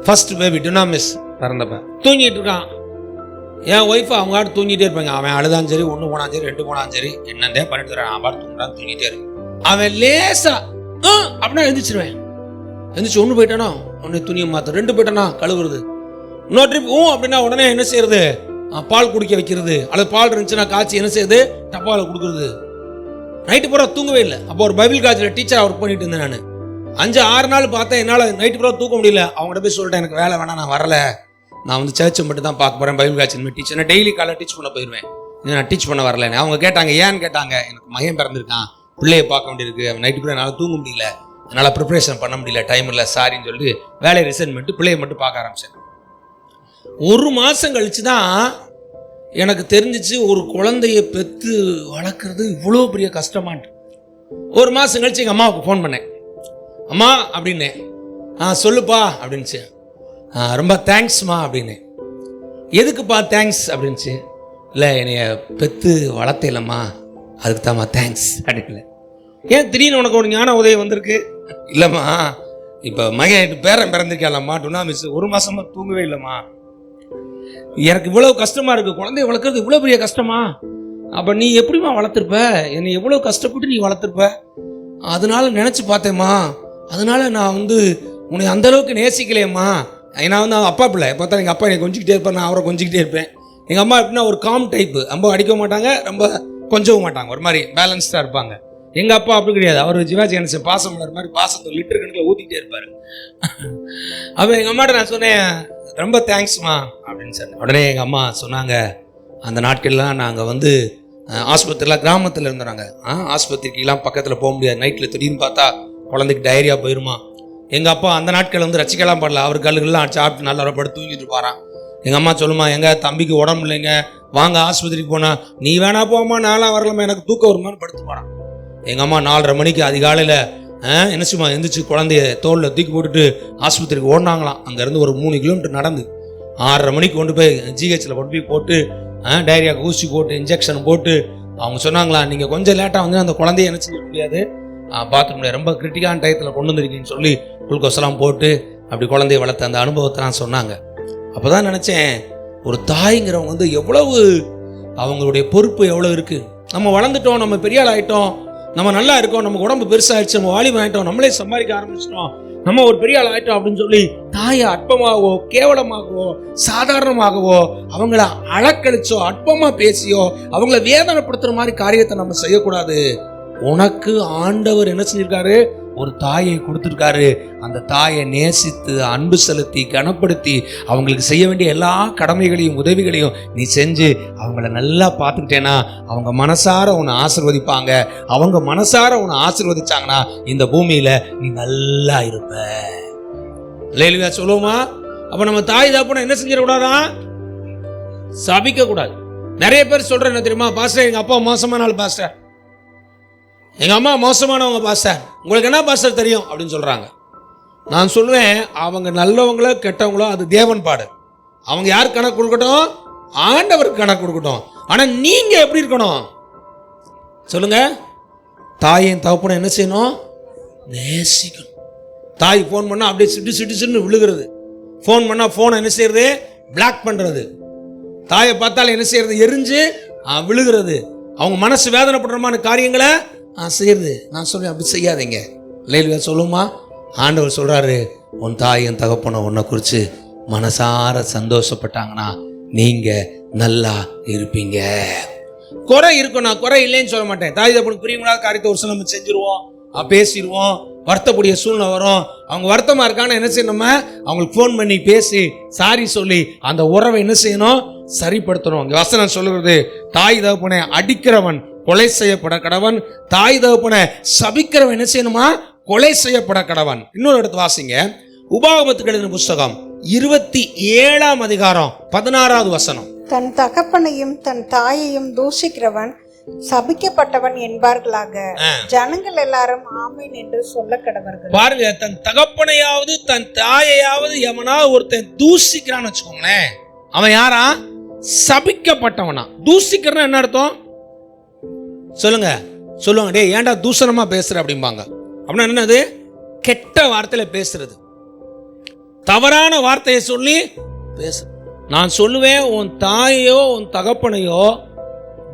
ஃபர்ஸ்ட் பேபி டுனாமிஸ் பிறந்தப்ப தூங்கிட்டு இருக்கான். என் ஒய்ஃப் அவங்க ஆட்டு தூங்கிட்டே இருப்பாங்க. அவன் அழுதான் சரி, 1 போனாலும் சரி, 2 போனாலும் சரி, என்னந்தே பண்ணிட்டு தரேன், நான் பாட்டு தூங்குறான், தூங்கிட்டே இருக்கு. அவன் லேசா அப்படின்னா எழுந்திரிச்சிருவேன். எழுந்திரிச்சு 1 போயிட்டானோ உடனே துணியை மாற்ற, 2 போயிட்டானா கழுவுறது, இன்னொரு ட்ரிப் அப்படின்னா உடனே என்ன செய்யறது? பால் குடிக்க வைக்கிறது, அல்லது பால் இருந்துச்சுன்னா காய்ச்சி என்ன செய்யுது? டப்பாவில் கொடுக்குறது. நைட்டு பூரா தூங்கவே இல்லை. அப்போ ஒரு பைபிள் காலேஜில் டீச்சராக ஒர்க் பண்ணிட்டு இருந்தேன். நான் 5-6 நாள் பார்த்தேன், என்னால் நைட்டு பூரா தூக்க முடியல. அவங்கள்ட்ட போய் சொல்லிட்டேன், எனக்கு வேலை வேணாம், நான் வரல, நான் வந்து சர்ச்சை மட்டும் தான் பார்க்க போகிறேன், பைபிள் காலேஜ் டீச்சர், நான் டெய்லி காலையில் டீச் பண்ண போயிடுவேன், நான் டீச் பண்ண வரலன்னு. அவங்க கேட்டாங்க, ஏன்னு கேட்டாங்க. எனக்கு மகன் பிறந்திருக்கான், பிள்ளையை பார்க்க வேண்டியிருக்கு, அவன் நைட்டு பூரா என்னால் தூங்க முடியல, என்னால் ப்ரிப்பரேஷன் பண்ண முடியல, டைம் இல்லை, சாரின்னு சொல்லிட்டு வேலையை ரிசைன் பண்ணிட்டு பிள்ளையை மட்டும் பார்க்க ஆரம்பிச்சேன். 1 மாதம் கழிச்சு தான் எனக்கு தெரிஞ்சிச்சு, ஒரு குழந்தைய பெற்று வளர்க்குறது இவ்வளோ பெரிய கஷ்டமான்ட்டு. 1 மாதம் கழிச்சு எங்கள் அம்மாவுக்கு ஃபோன் பண்ணேன். அம்மா அப்படின்னே. சொல்லுப்பா அப்படின்ச்சு. ரொம்ப தேங்க்ஸ்மா அப்படின்னே. எதுக்குப்பா தேங்க்ஸ் அப்படின்ச்சு. இல்லை, என்னைய பெற்று வளர்த்த இல்லைம்மா, அதுக்கு தாம்மா தேங்க்ஸ் அப்படின்ல. ஏன் திடீர்னு உனக்கு ஒரு ஞான உதவி வந்திருக்கு? இல்லைம்மா, இப்போ மகன் பேரன் பிறந்திருக்கலாம்மா, டுனாமிஸ் 1 மாதமா தூங்கவே இல்லைம்மா, எனக்கு இவ்வளவு கஷ்டமா இருக்கு, குழந்தைய வளர்க்குறது இவ்வளோ பெரிய கஷ்டமா? அப்போ நீ எப்படிமா வளர்த்துருப்ப? என்னை எவ்வளோ கஷ்டப்பட்டு நீ வளர்த்துருப்ப, அதனால நினச்சி பார்த்தேம்மா, அதனால நான் வந்து உன்னை அந்த அளவுக்கு நேசிக்கலையம்மா. நான் வந்து அப்பா பிள்ளை பார்த்தா எங்கள் அப்பா என்னை கொஞ்சிக்கிட்டே இருப்பேன், நான் அவரை கொஞ்சிக்கிட்டே இருப்பேன். எங்கள் அம்மா எப்படின்னா ஒரு காம் டைப்பு, ரொம்ப அடிக்க மாட்டாங்க, ரொம்ப கொஞ்சவும் மாட்டாங்க, ஒரு மாதிரி பேலன்ஸ்டாக இருப்பாங்க. எங்கள் அப்பா அப்படி கிடையாது. அவர் சிவாஜி கணேசன் பாசம் பண்ணுற மாதிரி பாசத்தை லிட்டர் கணக்கில் ஊற்றிக்கிட்டே இருப்பார். அப்போ எங்கள் அம்மாட்ட நான் சொன்னேன், ரொம்ப தேங்க்ஸ்மா அப்படின்னு சொன்னேன். உடனே எங்கள் அம்மா சொன்னாங்க, அந்த நாட்கள்லாம் நாங்கள் வந்து ஆஸ்பத்திரிலாம் கிராமத்தில் இருந்தோம். ஆஸ்பத்திரிக்கெல்லாம் பக்கத்தில் போக முடியாது. நைட்டில் திடீர்னு பார்த்தா குழந்தைக்கு டைரியா போயிருமா. எங்கள் அப்பா அந்த நாட்கள் வந்து ரசிக்கலாம் பண்ணல, அவர் கல்லுகள்லாம் சாப்பிட்டு நல்லா படுத்து தூங்கிட்டு இருப்பாராம். எங்கள் அம்மா சொல்லுமா, எங்கள் தம்பிக்கு உடம்பு இல்லைங்க, வாங்க ஆஸ்பத்திரிக்கு போனா. நீ வேணா போமா, நான்லாம் வரலாமா, எனக்கு தூக்கம் வருமானு படுத்து போகிறான். எங்கள் அம்மா 4:30 மணிக்கு அதிகாலையில் என்னச்சுமா எந்திரிச்சு குழந்தைய தோளில் தூக்கி போட்டுட்டு ஆஸ்பத்திரிக்கு ஓடினாங்களாம். அங்கேருந்து ஒரு 3 கிலோமீட்டர் நடந்து 6:30 மணிக்கு கொண்டு போய் ஜிஹெச்சில் கொண்டு போய் போட்டு டைரியாவுக்கு ஊசி போட்டு இன்ஜெக்ஷன் போட்டு அவங்க சொன்னாங்களா, நீங்கள் கொஞ்சம் லேட்டாக வந்து அந்த குழந்தைய என்ன செய்ய முடியாது, பார்த்துக்க முடியாது, ரொம்ப கிரிட்டிக்கான டயத்தில் கொண்டு வந்துருக்கீங்கன்னு சொல்லி குளுக்கோஸ்லாம் போட்டு அப்படி குழந்தைய வளர்த்த அந்த அனுபவத்தை நான் சொன்னாங்க. அப்போ தான் நினச்சேன், ஒரு தாய்ங்கிறவங்க வந்து எவ்வளவு அவங்களுடைய பொறுப்பு எவ்வளோ இருக்குது. நம்ம வளர்ந்துட்டோம், நம்ம பெரிய ஆள் ஆகிட்டோம், நம்ம நல்லா இருக்கோம், நமக்கு உடம்பு பெருசாகிடுச்சு, நம்ம வாலிபம் ஆகிட்டோம், நம்மளே சம்பாதிக்க ஆரம்பிச்சிட்டோம், நம்ம ஒரு பெரிய ஆள் ஆகிட்டோம் அப்படின்னு சொல்லி தாயை அற்பமாகவோ கேவலமாகவோ சாதாரணமாகவோ அவங்கள அலக்கழிச்சோ அற்பமா பேசியோ அவங்கள வேதனைப்படுத்துற மாதிரி காரியத்தை நம்ம செய்யக்கூடாது. உனக்கு ஆண்டவர் என்ன செஞ்சிருக்காரு? ஒரு தாயை கொடுத்துருக்காரு. அந்த தாயை நேசித்து அன்பு செலுத்தி கனப்படுத்தி அவங்களுக்கு செய்ய வேண்டிய எல்லா கடமைகளையும் உதவிகளையும் நீ செஞ்சு அவங்கள நல்லா பார்த்துக்கிட்டேன்னா அவங்க மனசார உன்னை ஆசீர்வதிப்பாங்க. அவங்க மனசார உன்னை ஆசீர்வதிச்சாங்கன்னா இந்த பூமியில நீ நல்லா இருப்ப. அல்லேலூயா சொல்லுவோமா? அப்ப நம்ம தாய் தகப்பனை என்ன செஞ்சிடக்கூடாதா? சபிக்க கூடாது. நிறைய பேர் சொல்றேன் என்ன தெரியுமா, பாஸ்டர் எங்க அப்பா மோசமான ஆள் பாஸ்டர், எங்க அம்மா மோசமானவங்க பாஸ்டர், உங்களுக்கு என்ன பாஸ்டர் தெரியும் அப்படின்னு சொல்றாங்க. நான் சொல்லுவேன், அவங்க நல்லவங்களோ கெட்டவங்களோ அது தேவன் பாடு. அவங்க யார் கணக்கு கொடுக்கட்டும்? ஆண்டவருக்கு கணக்கு கொடுக்கட்டும். ஆனா நீங்க எப்படி இருக்கணும் சொல்லுங்க? தாயின் தகப்பனை என்ன செய்யணும்? நேசிக்கணும். தாய் ஃபோன் பண்ணா அப்படியே சிட்டு விழுகிறது. ஃபோன் பண்ணா ஃபோனை என்ன செய்யறது? பிளாக் பண்றது. தாயை பார்த்தாலும் என்ன செய்யறது? எரிஞ்சு விழுகிறது. அவங்க மனசு வேதனைப்படுறமான காரியங்களை செய்யறது. நான் சொல்றேன், அப்படி செய்யாதீங்க. இல்லையா சொல்லுமா? ஆண்டவர் சொல்றாரு, உன் தாயின் தகப்பனை உன்னை குறித்து மனசார சந்தோஷப்பட்டாங்கன்னா நீங்க நல்லா இருப்பீங்க. குறை இருக்கும், நான் குறை இல்லைன்னு சொல்ல மாட்டேன். தாய் தகப்பனுக்கு பிரியமில்லாத காரியத்தை ஒரு சில நம்ம செஞ்சிருவோம், பேசிடுவோம், வருத்தக்கூடிய சூழ்நிலை வரும். அவங்க வருத்தமா இருக்கான்னு என்ன செய்யணும்? அவங்களுக்கு ஃபோன் பண்ணி பேசி சாரி சொல்லி அந்த உறவை என்ன செய்யணும்? சரிப்படுத்தணும். இங்க வசனம் சொல்லுறது, தாய் தகப்பனை அடிக்கிறவன் கொலை செய்யப்பட கடவன், தாய் தகப்பனை சபிக்கிறவன் என்ன செய்யணுமா? கொலை செய்யப்பட கடவன். இன்னொரு இடத்து வாசிங்க, உபாகமத்துக்கு எழுதின புஸ்தகம் 27ஆம் அதிகாரம் 16வது வசனம். தன் தகப்பனையும் தன் தாயையும் தூஷிக்கிறவன் சபிக்கப்பட்டவன் என்பார்களாக, ஜனங்கள் எல்லாரும் ஆமீன் என்று சொல்ல கடவர்கள். பாருங்க, தன் தகப்பனையாவது தன் தாயையாவது எவனா ஒருத்தன் தூஷிக்கிறான்னு வச்சுக்கோங்களேன், அவன் யாரா? சபிக்கப்பட்டவனா. தூஷிக்கிறனா என்ன அர்த்தம் சொல்லுங்க? சொல்லுவாங்க, டே ஏன்டா தூஷணமா பேசுற அப்படிம்பாங்க. அப்படின்னா என்னது? கெட்ட வார்த்தையில பேசுறது, தவறான வார்த்தையை சொல்லி பேசு. நான் சொல்லுவேன், உன் தாயோ உன் தகப்பனையோ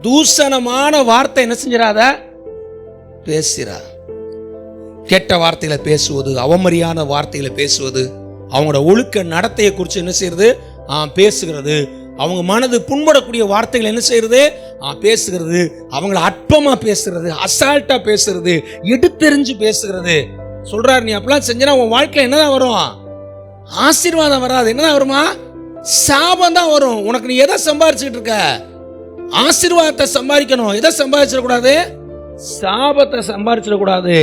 தூஷணமான வார்த்தை என்ன செஞ்சிடாத, பேசிடாத. கெட்ட வார்த்தையில பேசுவது, அவமரியான வார்த்தையில பேசுவது, அவங்களோட ஒழுக்க நடத்தையை குறித்து என்ன செய்யறது? பேசுகிறது. அவங்க மனது புண்படக்கூடிய வார்த்தைகள் என்ன செய்யறது? பேசுகிறது. அவங்கள அற்பமா பேசுறது, அசால்ட்டா பேசுறது, எடுத்தெறிஞ்சு பேசுகிறது. சொல்றாரு, நீ அப்படிலாம் செஞ்சா உன் வாழ்க்கையில என்னதான் வரும்? ஆசீர்வாதம் வராது. என்னதான் வருமா? சாபம் தான் வரும். உனக்கு நீ எதை சம்பாதிச்சுட்டு இருக்க? ஆசீர்வாதத்தை சம்பாதிக்கணும். எதை சம்பாதிச்சிடக்கூடாது? சாபத்தை சம்பாதிச்சிடக்கூடாது.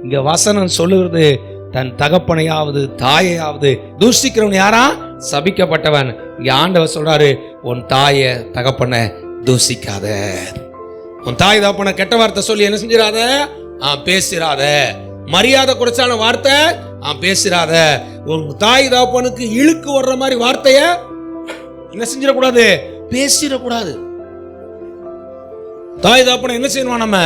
இங்க வசனம் சொல்லுகிறது, தன் தகப்பனையாவது தாயையாவது தூஷிக்கிறவன் யாரா? சபிக்கப்பட்டவன். இங்க ஆண்டவர் சொல்றாரு, உன் தாய தகப்பனை தூஷிக்காத. உன் தாய் தகப்பனை கெட்ட வார்த்தை சொல்லி என்ன செஞ்சிடாத, பேசிடாத. மரியாதை குறைச்சான வார்த்தை பேசிடாத. உன் தாய் தகப்பனுக்கு இழுக்கு வர்ற மாதிரி வார்த்தைய என்ன செஞ்சிடக்கூடாது? பேசிடக்கூடாது. தாய் தகப்பனை என்ன செய்யணும்? நம்ம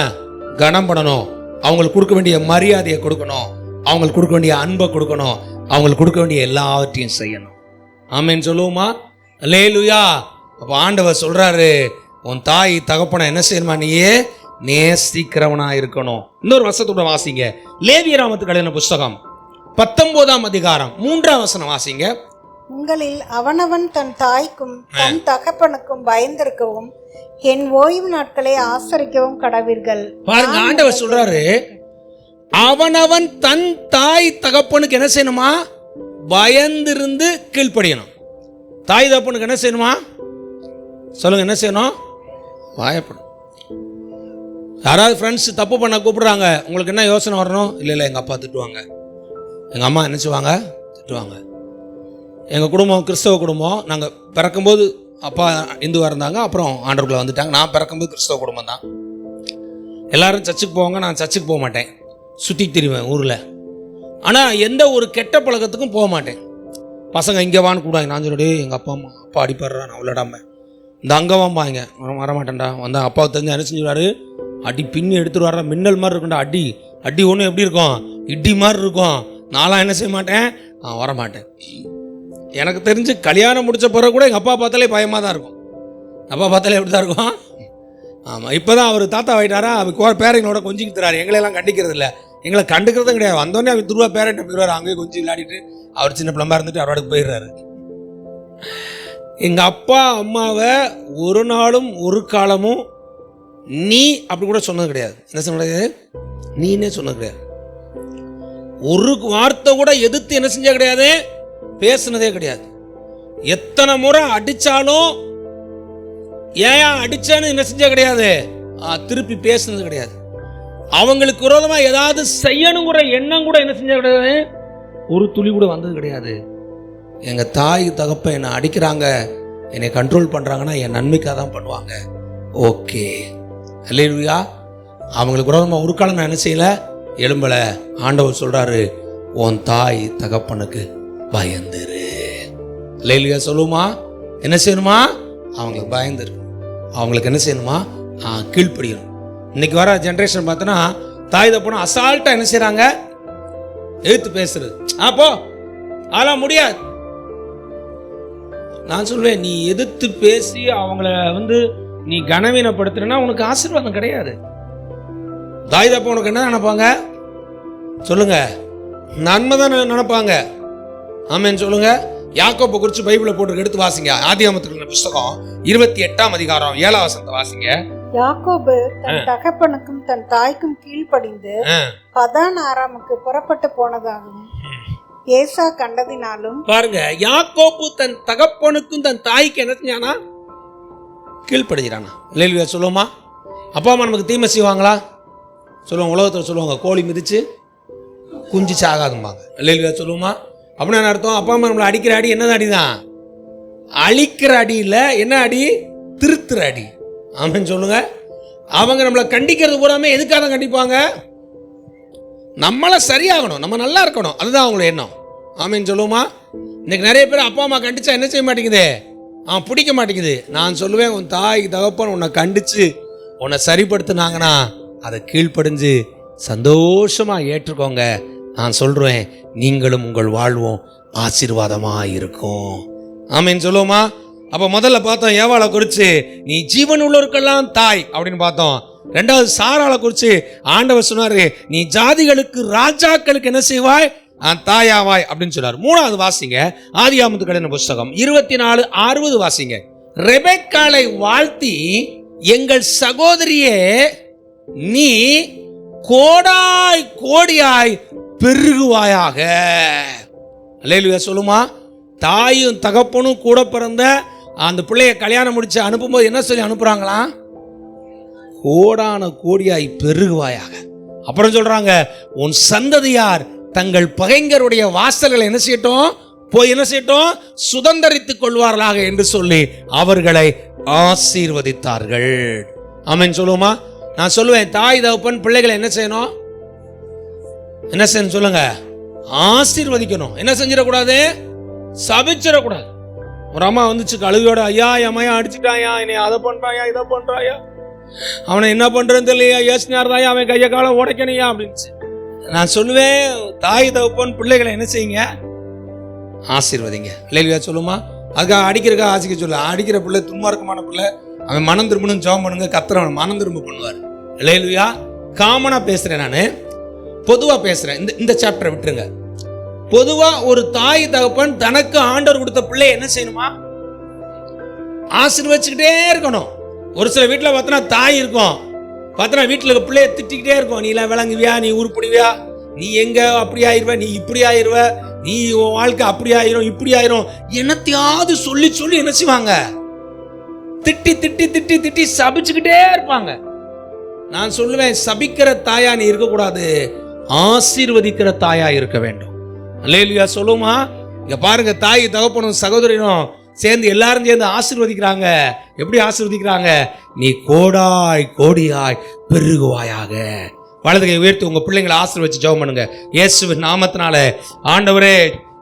கனம் பண்ணணும். அவங்களுக்கு கொடுக்க வேண்டிய மரியாதையை கொடுக்கணும், அவங்களுக்கு கொடுக்க வேண்டிய அன்பை கொடுக்கணும், அவங்களுக்கு கொடுக்க வேண்டிய எல்லாவற்றையும் செய்யணும். ஆமேன்னு சொல்லுவோமா? அல்லேலூயா. அப்ப ஆண்டவர் சொல்றாரு, உன் தாய் தகப்பனை என்ன செய்யணுமா? நீயே நேசிக்கிறவனா இருக்கணும். இன்னொரு வசனத்தோட வாசிங்க, லேவியராமத்துக்கு எழுதின புஸ்தகம் 19ஆம் அதிகாரம் 3ஆம் வசனம் வாசிங்க. உங்களில் அவனவன் தன் தாய்க்கும் தன் தகப்பனுக்கும் பயந்திருக்கவும் என் ஓய்வு நாட்களை ஆசரிக்கவும் கடவீர்கள். பாருங்க, ஆண்டவர் சொல்றாரு, அவனவன் தன் தாய் தகப்பனுக்கு என்ன செய்யணுமா? பயந்திருந்து கீழ்ப்படியணும். தாய் தகப்பனுக்கு என்ன செய்யணுமா? சொல்லுங்க, என்ன செய்யணும்? பயப்படும். யாராவது ஃப்ரெண்ட்ஸ் தப்பு பண்ண கூப்பிடுறாங்க, உங்களுக்கு என்ன யோசனை வரணும்? இல்லை எங்கள் அப்பா திட்டுவாங்க, எங்கள் அம்மா என்ன செய்வாங்க? திட்டுவாங்க. எங்கள் குடும்பம் கிறிஸ்தவ குடும்பம். நாங்கள் பிறக்கும்போது அப்பா இந்துவாக இருந்தாங்க, அப்புறம் ஆண்டவருக்குள்ள வந்துட்டாங்க. நான் பிறக்கும்போது கிறிஸ்தவ குடும்பம் தான். எல்லாரும் சர்ச்சுக்கு போவாங்க, நான் சர்ச்சுக்கு போக மாட்டேன், சுற்றி திரிவேன் ஊரில். ஆனால் எந்த ஒரு கெட்ட பழக்கத்துக்கும் போக மாட்டேன். பசங்க இங்கே வான்னு கூடாங்க, நான் சொல்லிட்டு எங்கள் அப்பா அடிப்படுறா, நான் விளையாடாமல் இந்த அங்கே வாம்பாங்க, வரமாட்டேன்டா. வந்தால் அப்பாவை தெரிஞ்சு என்ன செஞ்சுருவாரு? அடி பின்னி எடுத்துட்டு வர்ற மின்னல் மாதிரி இருக்கும்டா. அடி ஒன்று எப்படி இருக்கும்? இடி மாதிரி இருக்கும். நான்லாம் என்ன செய்ய மாட்டேன், வரமாட்டேன். எனக்கு தெரிஞ்சு கல்யாணம் முடிச்ச பிறகு கூட எங்கள் அப்பா பார்த்தாலே பயமாக தான் இருக்கும். அப்பா பார்த்தாலே எப்படி தான் இருக்கும்? ஆமாம், இப்போ தான் அவர் தாத்தா ஆகிட்டாரா, அவர் பேரங்களோட கொஞ்சிக்கிறாரு. எங்களெல்லாம் கண்டிக்கிறது இல்லை, எங்களை கண்டுக்கிறதும் கிடையாது. வந்தோடனே அவர் துருவா பேரண்ட்டை போயிடுவார், அங்கேயே கொஞ்சம் விளையாடிட்டு அவர் சின்ன பிள்ளம்பா இருந்துட்டு அவரோட போயிடுறாரு. எங்கள் அப்பா அம்மாவை ஒரு நாளும் ஒரு காலமும் நீ அப்படி கூட சொன்னது கிடையாது. என்ன சொன்னது? நீனே சொன்னது கிடையாது. ஒரு வார்த்தை கூட எதிர்த்து என்ன செஞ்ச கிடையாது, பேசுனதே கிடையாது. எத்தனை முறை அடிச்சாலும் ஏன் அடிச்சான்னு என்ன செஞ்ச கிடையாது, திருப்பி பேசுனது கிடையாது. அவங்களுக்கு விரோதமா ஏதாவது செய்யணுங்கிற எண்ணம் கூட என்ன செஞ்ச கிடையாது, ஒரு துளி கூட வந்தது கிடையாது. எங்க தாய் தகப்ப என்னை அடிக்கிறாங்க, என்னை கண்ட்ரோல் பண்றாங்கன்னா என் நன்மைக்காக தான் பண்ணுவாங்க. ஓகே, அல்லேலூயா. அவங்களுக்கு விரோதமா ஒரு காலம் நான் என்ன செய்யல, எழும்பல. ஆண்டவர் சொல்றாரு, உன் தாய் தகப்பனுக்கு பயந்துரு. லேலியா சொல்லுமா, என்ன செய்யணுமா? அவங்களுக்கு பயந்துரு. அவங்களுக்கு என்ன செய்யணுமா? கீழ்ப்படியணும். இன்னைக்கு வர ஜென்ரேஷன் பார்த்தோன்னா தாய் தகப்பனும் அசால்ட்டாக என்ன செய்கிறாங்க? எழுத்து பேசுறது. அப்போ அதெல்லாம் முடியாது. நான் சொல்லுவேன், நீ எதிர்த்து பேசி அவங்கள நீ கனவீனப்படுத்துனா உனக்கு ஆசீர்வாதம் கிடையாது. தாய் தப்ப உனக்கு என்ன நினைப்பாங்க சொல்லுங்க? நன்மை தான் நினைப்பாங்க. ஆமேன்னு சொல்லுங்க. யாக்கோபை குறித்து பைபிளை போட்டு எடுத்து வாசிங்க. ஆதியாகமத்துக்கு புஸ்தகம் 28ஆம் அதிகாரம் 7ஆம் வசனத்தை வாசிங்க. யாக்கோபு தன் தகப்பனுக்கும் தன் தாய்க்கும் கீழ்ப்படிந்து பதான் ஆராமுக்கு புறப்பட்டு போனதாகவும் ஏசா கண்டதினாலும். பாருங்க, யாக்கோபு தன் தகப்பனுக்கும் தன் தாய்க்கு என்ன செஞ்சானா? கீழ்ப்படுகிறானா. லேலியா சொல்லுவோமா? அப்பா அம்மா நமக்கு தீமை செய்வாங்களா? சொல்லுவாங்க. உலகத்தில் சொல்லுவாங்க, கோழி மிதிச்சு குஞ்சு சாகாதும்பாங்க. லேலியா சொல்லுவோமா? அப்படின்னு அர்த்தம், அப்பா அம்மா நம்மளை அடிக்கிற அடி என்னது? அடிதான். அழிக்கிற அடி இல்லை. என்ன அடி? திருத்துற அடி. ஆமான்னு சொல்லுங்க. அவங்க நம்மளை கண்டிக்கிறது பூராமே எதுக்காக கண்டிப்பாங்க? நம்மளை சரியாகணும், நம்ம நல்லா இருக்கணும், அதுதான் அவங்களோட எண்ணம். ஆமேன்னு சொல்லுவோமா? இன்னைக்கு நிறைய பேர் அப்பா அம்மா கண்டிச்சா என்ன செய்ய மாட்டேங்குது? பிடிக்க மாட்டேங்குது. நான் சொல்லுவேன், உன் தாய் தகப்பன் உன்னை கண்டிச்சு உன்னை சரிப்படுத்தினாங்கன்னா அதை கீழ்ப்படிஞ்சு சந்தோஷமா ஏற்றுக்கோங்க. நான் சொல்றேன், நீங்களும் உங்கள் வாழ்வும் ஆசீர்வாதமா இருக்கும். ஆமேன்னு சொல்லுவோமா? அப்ப முதல்ல பார்த்தோம் ஏவாளை குறிச்சு, நீ ஜீவன் உள்ளவருக்கெல்லாம் தாய் அப்படின்னு பார்த்தோம். ரெண்டாவது சாராளை குறிச்சு ஆண்டவர் சொன்னாரு, நீ ஜாதிகளுக்கு ராஜாக்களுக்கு என்ன செய்வாய்? தாயாவாய் அப்படின்னு சொன்னார். மூணாவது வாசிங்க, ஆதியாகமத்துக்கு புஸ்தகம் 24:60 வாசிங்க. ரெபெக்காளை வாழ்த்தி, எங்கள் சகோதரியே நீ கோடாய் கோடியாய் பெருகுவாயாக. அல்லேலூயா சொல்லுமா? தாயும் தகப்பனும் கூட பிறந்த அந்த பிள்ளைய கல்யாணம் முடிச்சு அனுப்பும்போது என்ன சொல்லி அனுப்புறாங்களாம்? கோடான கோடியாய் பெருகுவாயாக. அப்புறம் சொல்றாங்க, உன் சந்ததியார் தங்கள் பகைஞருடைய வாசல்களை என்ன செய்யட்டும்? போய் என்ன செய்யட்டும்? சுதந்தரித்துக் கொள்வார்களாக என்று சொல்லி அவர்களை ஆசீர்வதித்தார்கள். ஆமென் சொல்லுவோமா? நான் சொல்லுவேன், தாய் தகப்பன் பிள்ளைகளை என்ன செய்யணும்? என்ன செய்யணும் சொல்லுங்க? ஆசீர்வதிக்கணும். என்ன செஞ்சிடக்கூடாது? சபிச்சிடக்கூடாது. ஒரு அம்மா வந்துச்சு கழுவியோட, ஐயா என் மையா அடிச்சுட்டாயா, என்னை அதை பண்றாயா இதை பண்றாயா, அவனை என்ன பண்றேன்னு தெரியலையா, யோசனையார் தாயா, அவன் கைய காலம் உடைக்கணையா அப்படின்ச்சு. நான் சொல்லுவேன், தாய் தகப்பன் பிள்ளைகளை என்ன செய்யுங்க? ஆசீர்வதிங்க. இல்லையா சொல்லுமா? அதுக்காக அடிக்கிறக்கா ஆசிக்க சொல்ல. அடிக்கிற பிள்ளை துன்மார்க்கமான பிள்ளை, அவன் மனம் திரும்பணும் ஜெபம் பண்ணுங்க, கத்துறவன் மனம் திரும்ப பண்ணுவார். இல்லையா காமனா பேசுறேன், நான் பொதுவா பேசுறேன். இந்த சாப்டரை விட்டுருங்க. பொதுவா ஒரு தாய் தகப்பன் தனக்கு ஆண்டவர் கொடுத்த பிள்ளை என்ன செய்யணுமா? ஆசீர்வதிச்சுக்கிட்டே இருக்கணும். ஒரு சில வீட்டில் பார்த்தோன்னா தாய் இருக்கும், பார்த்தோன்னா வீட்டில் இருக்க பிள்ளைய திட்டிக்கிட்டே இருக்கும். நீ எல்லாம் விளங்குவியா, நீ உருப்பிடுவியா, நீ எங்க அப்படி ஆயிருவ, நீ இப்படி ஆயிருவ, நீ உன் வாழ்க்கை அப்படி ஆயிரும் இப்படி ஆயிரும், என்னத்தையாவது சொல்லி சொல்லி என்ன செய்வாங்க? திட்டி திட்டி திட்டி திட்டி சபிச்சுக்கிட்டே இருப்பாங்க. நான் சொல்லுவேன், சபிக்கிற தாயா நீ இருக்கக்கூடாது, ஆசீர்வதிக்கிற தாயா இருக்க வேண்டும். அல்லேலூயா சொல்லுமா? இங்க பாருங்க, தாய் தகப்பனும் சகோதரனும் சேர்ந்து எல்லாரும் சேர்ந்து ஆசீர்வதிக்கிறாங்க. எப்படி ஆசீர்வதிக்கிறாங்க? நீ கோடாய் கோடியாய் பெருகுவாயாக. வலது கை உயர்த்தி உங்க பிள்ளைங்களை ஆசீர்வதிச்சு ஜெபம் பண்ணுங்க. இயேசுவின் நாமத்தினாலே ஆண்டவரே,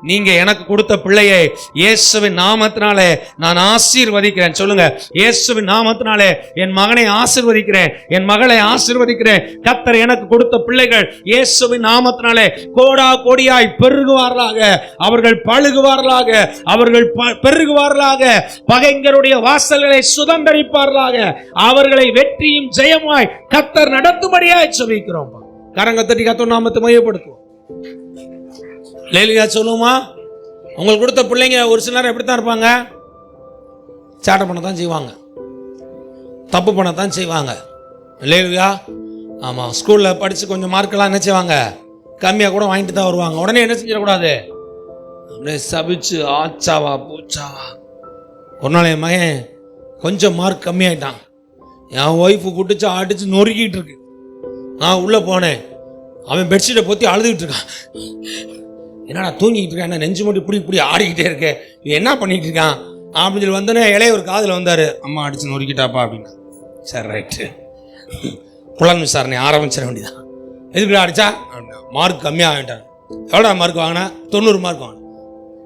நீங்க எனக்கு கொடுத்த பிள்ளையை இயேசுவின் நாமத்தினாலே நான் ஆசீர்வதிக்கிறேன். சொல்லுங்க, இயேசுவின் நாமத்தினாலே என் மகனை ஆசீர்வதிக்கிறேன், என் மகளை ஆசீர்வதிக்கிறேன். கர்த்தர் எனக்கு கொடுத்த பிள்ளைகள் இயேசுவின் நாமத்தினாலே கோடா கோடியாய் பெருகுவார்களாக, அவர்கள் பழுகுவார்களாக, அவர்கள் பெருகுவார்களாக, பகைஞருடைய வாசல்களை சுதந்தரிப்பார்களாக, அவர்களை வெற்றியும் ஜெயமாய் கர்த்தர் நடத்தும்படியாய் ஜெபிக்கிறோம். கரங்க தட்டி கர்த்தர் நாமத்தை மையப்படுத்துவோம். லேலியா சொல்லுமா? உங்களுக்கு கொடுத்த பிள்ளைங்க ஒரு சில நேரம் எப்படித்தான் இருப்பாங்க? சாட்டை பண்ண தான் செய்வாங்க, தப்பு பண்ண தான் செய்வாங்க. லேலியா ஆமாம், ஸ்கூலில் படித்து கொஞ்சம் மார்க்கெல்லாம் என்ன செய்வாங்க? கம்மியாக கூட வாங்கிட்டு தான் வருவாங்க. உடனே என்ன செஞ்சிடக்கூடாது? அப்படியே சபிச்சு ஆச்சாவா பூச்சாவா. ஒரு நாள் என் மகன் கொஞ்சம் மார்க் கம்மியாயிட்டான். என் ஒய்ஃபு குட்டிச்சு அடிச்சு நொறுக்கிட்டு இருக்கு. நான் உள்ளே போனேன், அவன் பெட்ஷீட்டை பொத்தி அழுதுகிட்டு இருக்கான். என்னடா தூங்கிக்கிட்டு இருக்கான், என்ன நெஞ்சு மட்டும் இப்படி இப்படி ஆடிக்கிட்டே இருக்கேன், என்ன பண்ணிட்டு இருக்கான் அப்படின்னு சொல்லி வந்தோடனே இளைய ஒரு காதில் வந்தார், அம்மா அடிச்சு நொறுக்கிட்டாப்பா அப்படின்னா. சரி ரைட்டு, புலன் விசாரணை ஆரம்பிச்சிட வேண்டியதான். எதுக்குடா அடிச்சா? மார்க் கம்மியாகிட்டான். எவ்வளோ மார்க் வாங்கினா? 90 மார்க் வாங்கினேன்.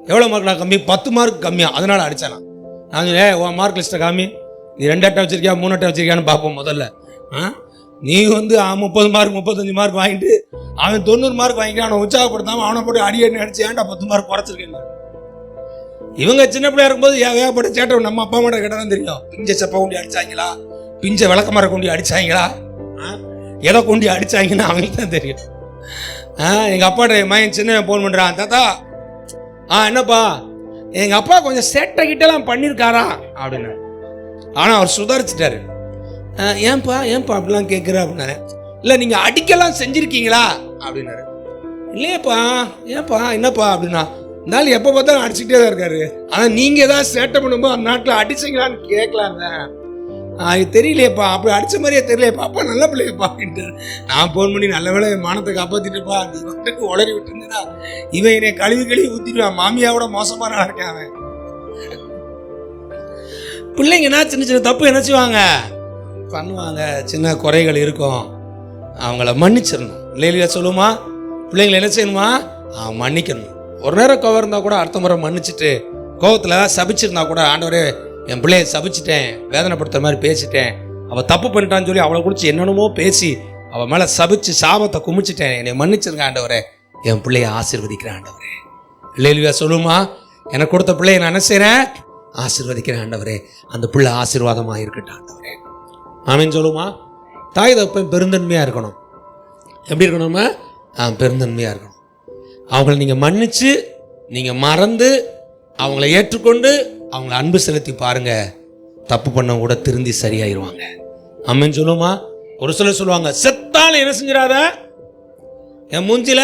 எவ்வளோ மார்க் கம்மி? 10 மார்க் கம்மியாக, அதனால் அடித்தான். நான் உன் மார்க் லிஸ்ட்டை காமி, நீ 2 அட்டை வச்சிருக்கியா 3 அட்டை வச்சிருக்கியான்னு பார்ப்போம் முதல்ல. நீ வந்து 30 மார்க் 35 மார்க் வாங்கிட்டு அவன் 90 மார்க் வாங்கிட்டு அவனை உற்சாகப்படுத்தாமல் அவனை போட்டு அடி அடிச்சு ஏன்டா 10 மார்க் குறைச்சிருக்கேன். இவங்க சின்ன பிள்ளையா இருக்கும்போது ஏகப்பட்ட சேட்டை நம்ம அப்பா அம்மாட்ட கேட்டால் தான் தெரியும். பிஞ்ச செப்பை கொண்டு அடிச்சாங்களா, பிஞ்ச விளக்கமாரை கொண்டு அடிச்சாங்களா, எதை கொண்டு அடிச்சாங்கன்னு அவங்களுக்கு தான் தெரியும். எங்கள் அப்பாட்ட என் மகன் சின்ன ஃபோன் பண்ணுறான், தாத்தா என்னப்பா எங்கள் அப்பா கொஞ்சம் சேட்டை கிட்டலாம் பண்ணியிருக்காரா அப்படின்னு. ஆனால் அவர் சுதாரிச்சிட்டாரு. ஏன்பா அப்படிலாம் கேட்குற அப்படின்னாரு. இல்லை நீங்கள் அடிக்கலாம் செஞ்சுருக்கீங்களா அப்படின்னாரு. இல்லையப்பா. ஏன்பா என்னப்பா அப்படின்னா, இருந்தாலும் எப்போ பார்த்தாலும் அடிச்சுக்கிட்டே தான் இருக்காரு. ஆனால் நீங்கள் ஏதாவது சேட்டை பண்ணும்போது அந்த நாட்டில் அடிச்சிங்களான்னு கேட்கலாங்க. அது தெரியலையப்பா, அப்படி அடித்த மாதிரியே தெரியலையப்பா, அப்பா நல்ல பிள்ளையப்பா அப்படின்ட்டு. நான் ஃபோன் பண்ணி நல்ல வேலை மானத்தை காப்பாற்றிட்டுப்பா, நீ வந்துட்டு உளறி விட்டுருந்தா இவன் என்னை கழுவி ஊற்றிடுவான், மாமியாவோட மோசமாக நடக்கான் அவன். பிள்ளைங்க என்ன சின்ன சின்ன தப்பு என்ன செய்வாங்க பண்ணுவாங்க, சின்ன குறைகள் இருக்கும், அவங்கள மன்னிச்சிடணும். இல்லையா சொல்லுமா? பிள்ளைங்களை என்ன செய்யணுமா? மன்னிக்கணும். ஒரு நேரம் கோவம் இருந்தால் கூட அடுத்த முறை மன்னிச்சுட்டு, கோவத்தில் சபிச்சிருந்தா கூட, ஆண்டவரே என் பிள்ளையை சபிச்சிட்டேன், வேதனைப்படுத்துற மாதிரி பேசிட்டேன், அவள் தப்பு பண்ணிட்டான்னு சொல்லி அவளை குறித்து என்னென்னமோ பேசி அவள் மேலே சபிச்சு சாபத்தை குமிச்சிட்டேன், என்னை மன்னிச்சிருங்க ஆண்டவரே, என் பிள்ளையை ஆசீர்வதிக்கிறேன் ஆண்டவரே. இல்லையா சொல்லுமா? எனக்கு கொடுத்த பிள்ளையை நான் என்ன செய்கிறேன்? ஆசீர்வதிக்கிறேன் ஆண்டவரே, அந்த பிள்ளை ஆசீர்வாதமாக இருக்கட்டும் ஆண்டவரே. ஆமீன் சொல்லுமா? தாய் தப்ப பெருந்தன்மையாக இருக்கணும். எப்படி இருக்கணுமா? பெருந்தன்மையாக இருக்கணும். அவங்கள நீங்கள் மன்னிச்சு, நீங்கள் மறந்து, அவங்கள ஏற்றுக்கொண்டு அவங்கள அன்பு செலுத்தி பாருங்க, தப்பு பண்ணவங்க கூட திருந்தி சரியாயிருவாங்க. ஆமீன் சொல்லுமா? ஒரு சிலர் சொல்லுவாங்க, செத்தாலும் என்ன செஞ்சிடாத, என் மூஞ்சில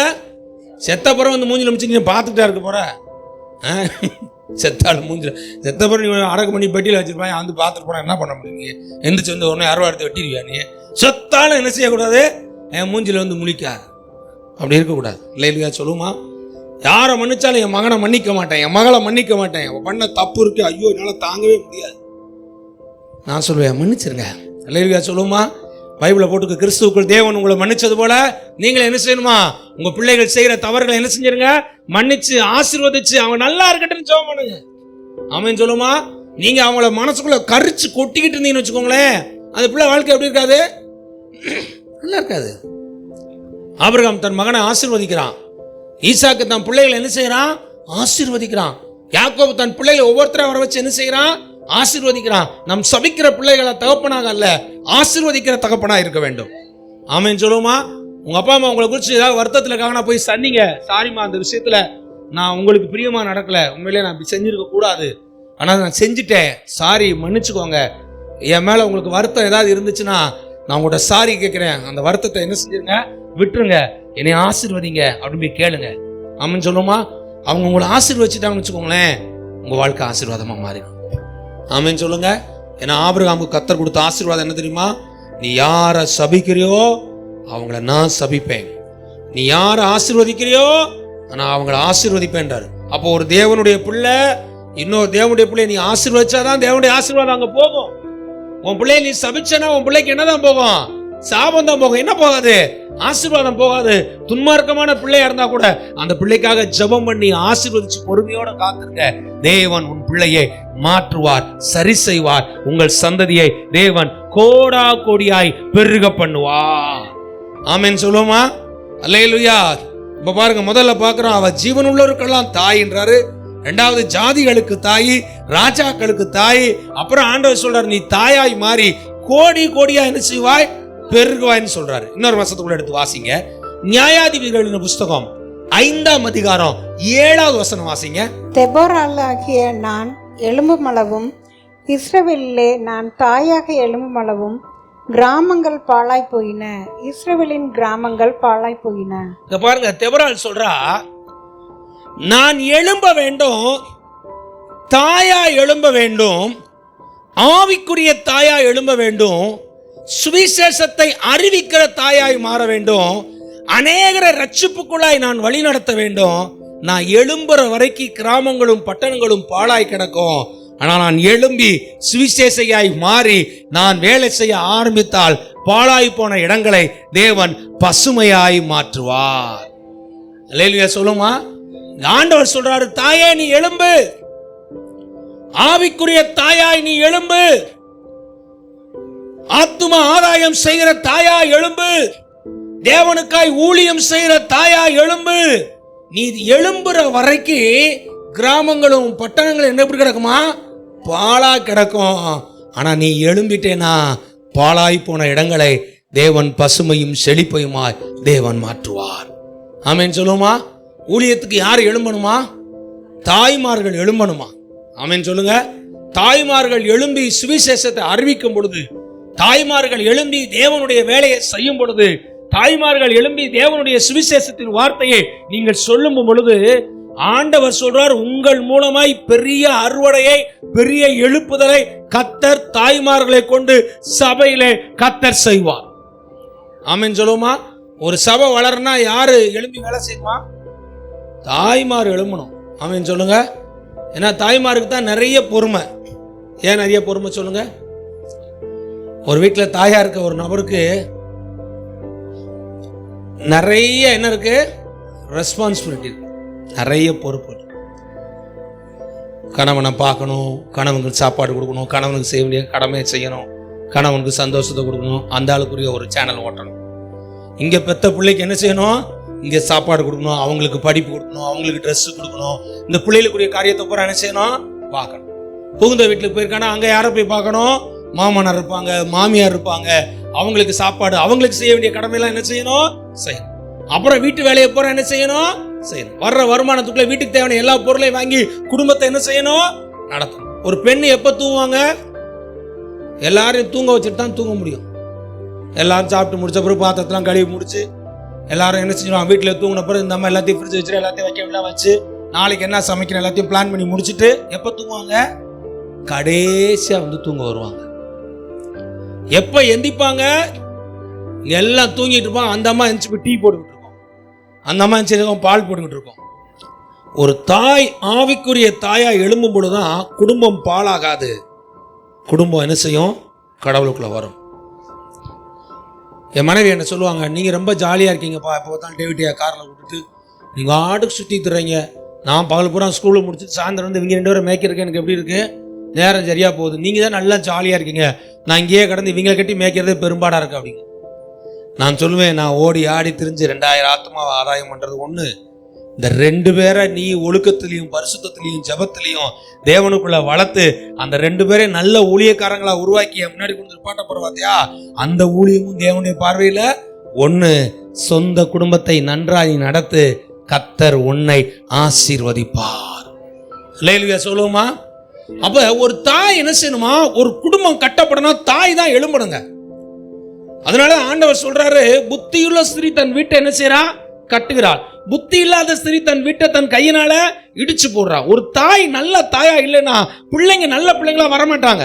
செத்த பிறகு வந்து மூஞ்சில முடிச்சு நீ பார்த்துக்கிட்டா இருக்க போற. செத்தாலும் மூஞ்சில செத்த பிறகு நீ அடக்கு பண்ணி பெட்டியில் வச்சிருப்பாங்க, வந்து பார்த்துட்டு போனா என்ன பண்ண முடியும்? நீ எந்திரிச்சு வந்து உடனே அறுவா எடுத்து வெட்டிடுவியா? நீ செத்தாலும் என்ன செய்யக்கூடாது? என் மூஞ்சில வந்து முழிக்காது, அப்படி இருக்கக்கூடாது. இல்லையா சொல்லுமா? யாரை மன்னிச்சாலும் என் மகனை மன்னிக்க மாட்டேன், என் மகளை மன்னிக்க மாட்டேன், அவன் பண்ண தப்பு இருக்கு, ஐயோ என்னால் தாங்கவே முடியாது, நான் சொல்லுவேன் மன்னிச்சிருங்க. இல்லையா சொல்லுமா? பைபிளை போட்டுக்க, கிறிஸ்துவுக்குள் தேவன் உங்களை மன்னிச்சது போல நீங்களே என்ன செய்யணுமா? உங்க பிள்ளைகள் செய்யற தவறுகளை என்ன செஞ்சிருங்க? மன்னிச்சு ஆசீர்வதிச்சு அவங்க நல்லா இருக்கட்டும் ஜெபம் பண்ணுங்க. ஆமென் சொல்லுமா? நீங்க அவங்கள மனசுக்குள்ள கரிச்சு கொட்டிக்கிட்டு இருந்தீங்கன்னு வச்சுக்கோங்களேன், அந்த பிள்ளை வாழ்க்கை எப்படி இருக்காது? நல்லா இருக்காது. ஆபிரகாம் தன் மகனை ஆசீர்வதிக்கிறான், ஈசாக்கு தன் பிள்ளைகளை என்ன செய்யறான்? ஆசீர்வதிக்கிறான். யாக்கோபு தன் பிள்ளைகளை ஒவ்வொருத்தரும் வர வச்சு என்ன செய்யறான்? ஆசீர்வதிக்கிறான். நம் சபிக்கிற பிள்ளைகளை தகப்பனாக அல்ல, ஆசீர்வதிக்கிற தகப்பனா இருக்க வேண்டும். ஆமென் சொல்லுமா? உங்க அப்பா அம்மா உங்களை குறிச்சு ஏதாவது வருத்தத்தில் இருக்காங்கன்னா போய் சொன்னீங்க, சாரிம்மா அந்த விஷயத்துல நான் உங்களுக்கு பிரியமா நடக்கல, உண்மையிலே நான் இப்படி செஞ்சிருக்க கூடாது, ஆனால் நான் செஞ்சுட்டேன், சாரி மன்னிச்சுக்கோங்க, என் மேல உங்களுக்கு வருத்தம் ஏதாவது இருந்துச்சுன்னா நான் உங்கள்கிட்ட சாரி கேட்கிறேன், அந்த வருத்தத்தை என்ன செஞ்சிருங்க? விட்டுருங்க, என்னை ஆசீர்வதிங்க அப்படின்னு போய் கேளுங்க. ஆமென் சொல்லுமா? அவங்க உங்களை ஆசீர்வதிச்சுட்டாங்கன்னு வச்சுக்கோங்களேன், உங்க வாழ்க்கை ஆசீர்வாதமா மாறிடும். ஆமென் சொல்லுங்க. ஏன்னா ஆபிரகாமுக்கு கர்த்தர் கொடுத்த ஆசீர்வாதம் என்ன தெரியுமா? நீ யாரை சபிக்கிறியோ அவங்கள நான் சபிப்பேன், நீ யாரை ஆசீர்வதிக்கிறியோ நான் அவங்கள ஆசீர்வதிப்பேன்றாரு. அப்போ ஒரு தேவனுடைய பிள்ளை இன்னொரு தேவனுடைய பிள்ளையை நீ ஆசீர்வதிச்சாதான் தேவனுடைய ஆசீர்வாதம் அங்க போகும். உன் பிள்ளையை நீ சபிச்சனா உன் பிள்ளைக்கு என்னதான் போகும்? சாபம் தான் போகும். என்ன போகாது? ஆசீர்வாதம் போகாது. துன்மார்க்கமான பிள்ளையா இருந்தா கூட அந்த பிள்ளைக்காக ஜெபம் பண்ணி ஆசீர்வதிச்சு பொறுமையோட காத்திருங்க. தேவன் உன் பிள்ளையை மாற்றுவார், சரி செய்வார். உங்கள் சந்ததியை தேவன் கோடா கோடியாய் பெருக பண்ணுவார். ஆமென் சொல்லுமா? அல்லேலூயா. இப்ப பாருங்க, முதல்ல பாக்குறோம் அவ ஜீவன் உள்ளவருக்கெல்லாம் தாயின்றாரு, இரண்டாவது ஜாதிகளுக்கு தாய், ராஜாக்களுக்கு தாய். அப்புறம் ஆண்டவர் சொல்றாரு நீ தாயாய் மாறி கோடி கோடியா என்ன செய்வாய்? பெருகுவாய்ன்னு சொல்றாரு. இன்னொரு வசனத்துக்குள்ள எடுத்து வாசிங்க, நியாயாதிபதிகளின் புஸ்தகம் 5ஆம் அதிகாரம் 7வது வசனம் வாசிங்க. தெபோராளாகிய நான் எழும்புமளவும், இஸ்ரவேலிலே நான் தாயாக எழும்புமளவும் கிராமங்கள் பாழாய் போயின, இஸ்ரவேலின் கிராமங்கள் பாழாய் போயின. இங்க பாருங்க, தெபோராள் சொல்றா நான் எழும்ப வேண்டும், தாயா எழும்ப வேண்டும், ஆவிக்குரிய தாயா எழும்ப வேண்டும், சுவிசேஷத்தை அறிவிக்கிற தாயாய் மாற வேண்டும், அநேகரை ரட்சிப்புக்குள்ளாய் நான் வழி நடத்த வேண்டும். நான் எழும்புற வரைக்கும் கிராமங்களும் பட்டணங்களும் பாழாய் கிடக்கும். ஆனால் நான் எழும்பி சுவிசேஷையாய் மாறி நான் வேலை செய்ய ஆரம்பித்தால் பாழாய் போன இடங்களை தேவன் பசுமையாய் மாற்றுவார். அல்லேலூயா சொல்லுமா. ஆண்டவர் சொல்றாரு, தாயே நீ எழும்பு, ஆவிக்குரிய தாயாய் நீ எழும்பு, ஆத்தும ஆதாயம் செய்கிற தாயா எழும்பு, தேவனுக்காய் ஊழியம் செய்கிற தாயா எழும்பு. நீ எழும்புற வரைக்கும் கிராமங்களும் பட்டணங்களும் என்ன எப்படி கிடக்குமா? பாழா கிடக்கும். ஆனா நீ எழும்பிட்டேனா பாழாய் போன இடங்களை தேவன் பசுமையும் செழிப்பையுமாய் தேவன் மாற்றுவார். ஆமென் சொல்லுமா. ஊழியத்துக்கு யார் எழும்பணுமா? தாய்மார்கள் எழும்பணுமா? ஆமென் சொல்லுங்க. தாய்மார்கள் எழும்பி சுவிசேஷத்தை அறிவிக்கும் பொழுது, தாய்மார்கள் எழும்பி தேவனுடைய வேலையை செய்யும் பொழுது, தாய்மார்கள் எழும்பி தேவனுடைய சுவிசேஷத்தின் வார்த்தையை நீங்கள் சொல்லும் பொழுது, ஆண்டவர் சொல்றார், உங்கள் மூலமாய் பெரிய அறுவடையை, பெரிய எழுப்புதலை கர்த்தர் தாய்மார்களை கொண்டு சபையிலே கர்த்தர் செய்வார். ஆமென் சொல்லுமா. ஒரு சபை வளரனா யாரு எழும்பி வேலை செய்யுமா? தாய்மார் எழும்பணும். ஆமென் சொல்லுங்க. ஏன்னா தாய்மாருக்கு தான் நிறைய பொறுமை. ஏன் நிறைய பொறுமை சொல்லுங்க? ஒரு வீட்டில் தாயா இருக்க ஒரு நபருக்கு நிறைய என்ன இருக்கு? ரெஸ்பான்சிபிலிட்டி இருக்கு, நிறைய பொறுப்பு. கணவனை பார்க்கணும், கணவனுக்கு சாப்பாடு கொடுக்கணும், கணவனுக்கு செய்ய வேண்டிய கடமையை செய்யணும், கணவனுக்கு சந்தோஷத்தை கொடுக்கணும், அந்த ஆளுக்குரிய ஒரு சேனல் ஓட்டணும். இங்கே பெத்த பிள்ளைக்கு என்ன செய்யணும்? இங்கே சாப்பாடு கொடுக்கணும், அவங்களுக்கு படிப்பு கொடுக்கணும், அவங்களுக்கு ட்ரெஸ் கொடுக்கணும், இந்த பிள்ளைகளுக்குரிய காரியத்தை பூரா என்ன செய்யணும்? பார்க்கணும். புகுந்த வீட்டுக்கு போயிருக்கானா அங்கே யாரை போய் பார்க்கணும்? மாமனார் இருப்பாங்க, மாமியார் இருப்பாங்க, அவங்களுக்கு சாப்பாடு, அவங்களுக்கு செய்ய வேண்டிய கடமையெல்லாம் என்ன செய்யணும்? செய்யணும். அப்புறம் வீட்டு வேலையை பூரா என்ன செய்யணும்? செய்யணும். வர்ற வருமானத்துக்குள்ள வீட்டுக்கு தேவையான எல்லா பொருளையும் வாங்கி குடும்பத்தை என்ன செய்யணும்? நடத்தணும். ஒரு பெண் எப்போ தூங்குவாங்க? எல்லாரையும் தூங்க வச்சுட்டு தான் தூங்க முடியும். எல்லாரும் சாப்பிட்டு முடிச்ச பிறகு பாத்திரத்தெல்லாம் கழுவி முடிச்சு எல்லாரும் என்ன செஞ்சுருவாங்க? வீட்டில் தூங்கின பிறகு இந்த மாதிரி எல்லாத்தையும் ஃப்ரிட்ஜ் வச்சு எல்லாத்தையும் வைக்க வேண்டிய வச்சு நாளைக்கு என்ன சமைக்கணும் எல்லாத்தையும் பிளான் பண்ணி முடிச்சுட்டு எப்போ தூங்குவாங்க? கடைசியாக வந்து தூங்க வருவாங்க. எப்போ எந்திப்பாங்க? எல்லாம் தூங்கிட்டு இருப்பாங்க. அந்த அம்மா எந்திரிச்சு போய் டீ போட்டுக்கிட்டு இருக்கோம், அந்த அம்மா எந்திரிச்சு பால் போட்டுக்கிட்டு இருக்கோம். ஒரு தாய் ஆவிக்குரிய தாயா எழும்பும் பொழுதுதான் குடும்பம் பாழாகாது. குடும்பம் என்ன செய்யும்? கடவுளுக்குள்ள வரும். என் மனைவி என்ன சொல்லுவாங்க, நீங்கள் ரொம்ப ஜாலியாக இருக்கீங்கப்பா, இப்போ தான் டேவிட்டியா காரில் விட்டுட்டு நீங்கள் ஆடுக்கு சுற்றி தர்றீங்க, நான் பகல் பூரா ஸ்கூலில் முடிச்சுட்டு சாயந்தரம் வந்து இவங்க 2 பேரும் மேய்க்கிறதுக்கு எனக்கு எப்படி இருக்குது? நேரம் சரியாக போகுது. நீங்கள் தான் நல்லா ஜாலியாக இருக்கீங்க, நான் இங்கேயே கடந்து இவங்களை கட்டி மேய்க்கிறதே பெரும்பாடாக இருக்குது அப்படிங்க. நான் சொல்லுவேன், நான் ஓடி ஆடி திரிஞ்சு 2000 ஆத்மாவை ஆதாயம் பண்ணுறது ஒன்று. இந்த 2 பேரை நீ ஒழுக்கத்திலையும் பரிசுத்தத்திலையும் ஜபத்திலையும் தேவனுக்குள்ள வளர்த்து அந்த 2 பேரை நல்ல ஊழியக்காரங்களா உருவாக்கி முன்னாடி கொண்டு பாட்ட போற பார்த்தியா? அந்த ஊழியமும் தேவனுடைய பார்வையில ஒண்ணு. சொந்த குடும்பத்தை நன்றாய் நடத்து, கர்த்தர் உன்னை ஆசீர்வதிப்பார். அல்லேலூயா சொல்லுமா. அப்ப ஒரு தாய் என்ன செய்யணுமா? ஒரு குடும்பம் கட்டப்படணும், தாய் தான் எழும்பணுங்க. அதனால ஆண்டவர் சொல்றாரு, புத்தியுள்ள ஸ்திரீ தன் வீட்டை என்ன செய்றா? கட்டுகிறாள். புத்தி இல்லாத ஸ்திரீ தன் வீட்டை தன் கையினால இடிச்சு போடுறா. ஒரு தாய் நல்ல தாயா இல்லைன்னா பிள்ளைங்க நல்ல பிள்ளைங்களா வரமாட்டாங்க.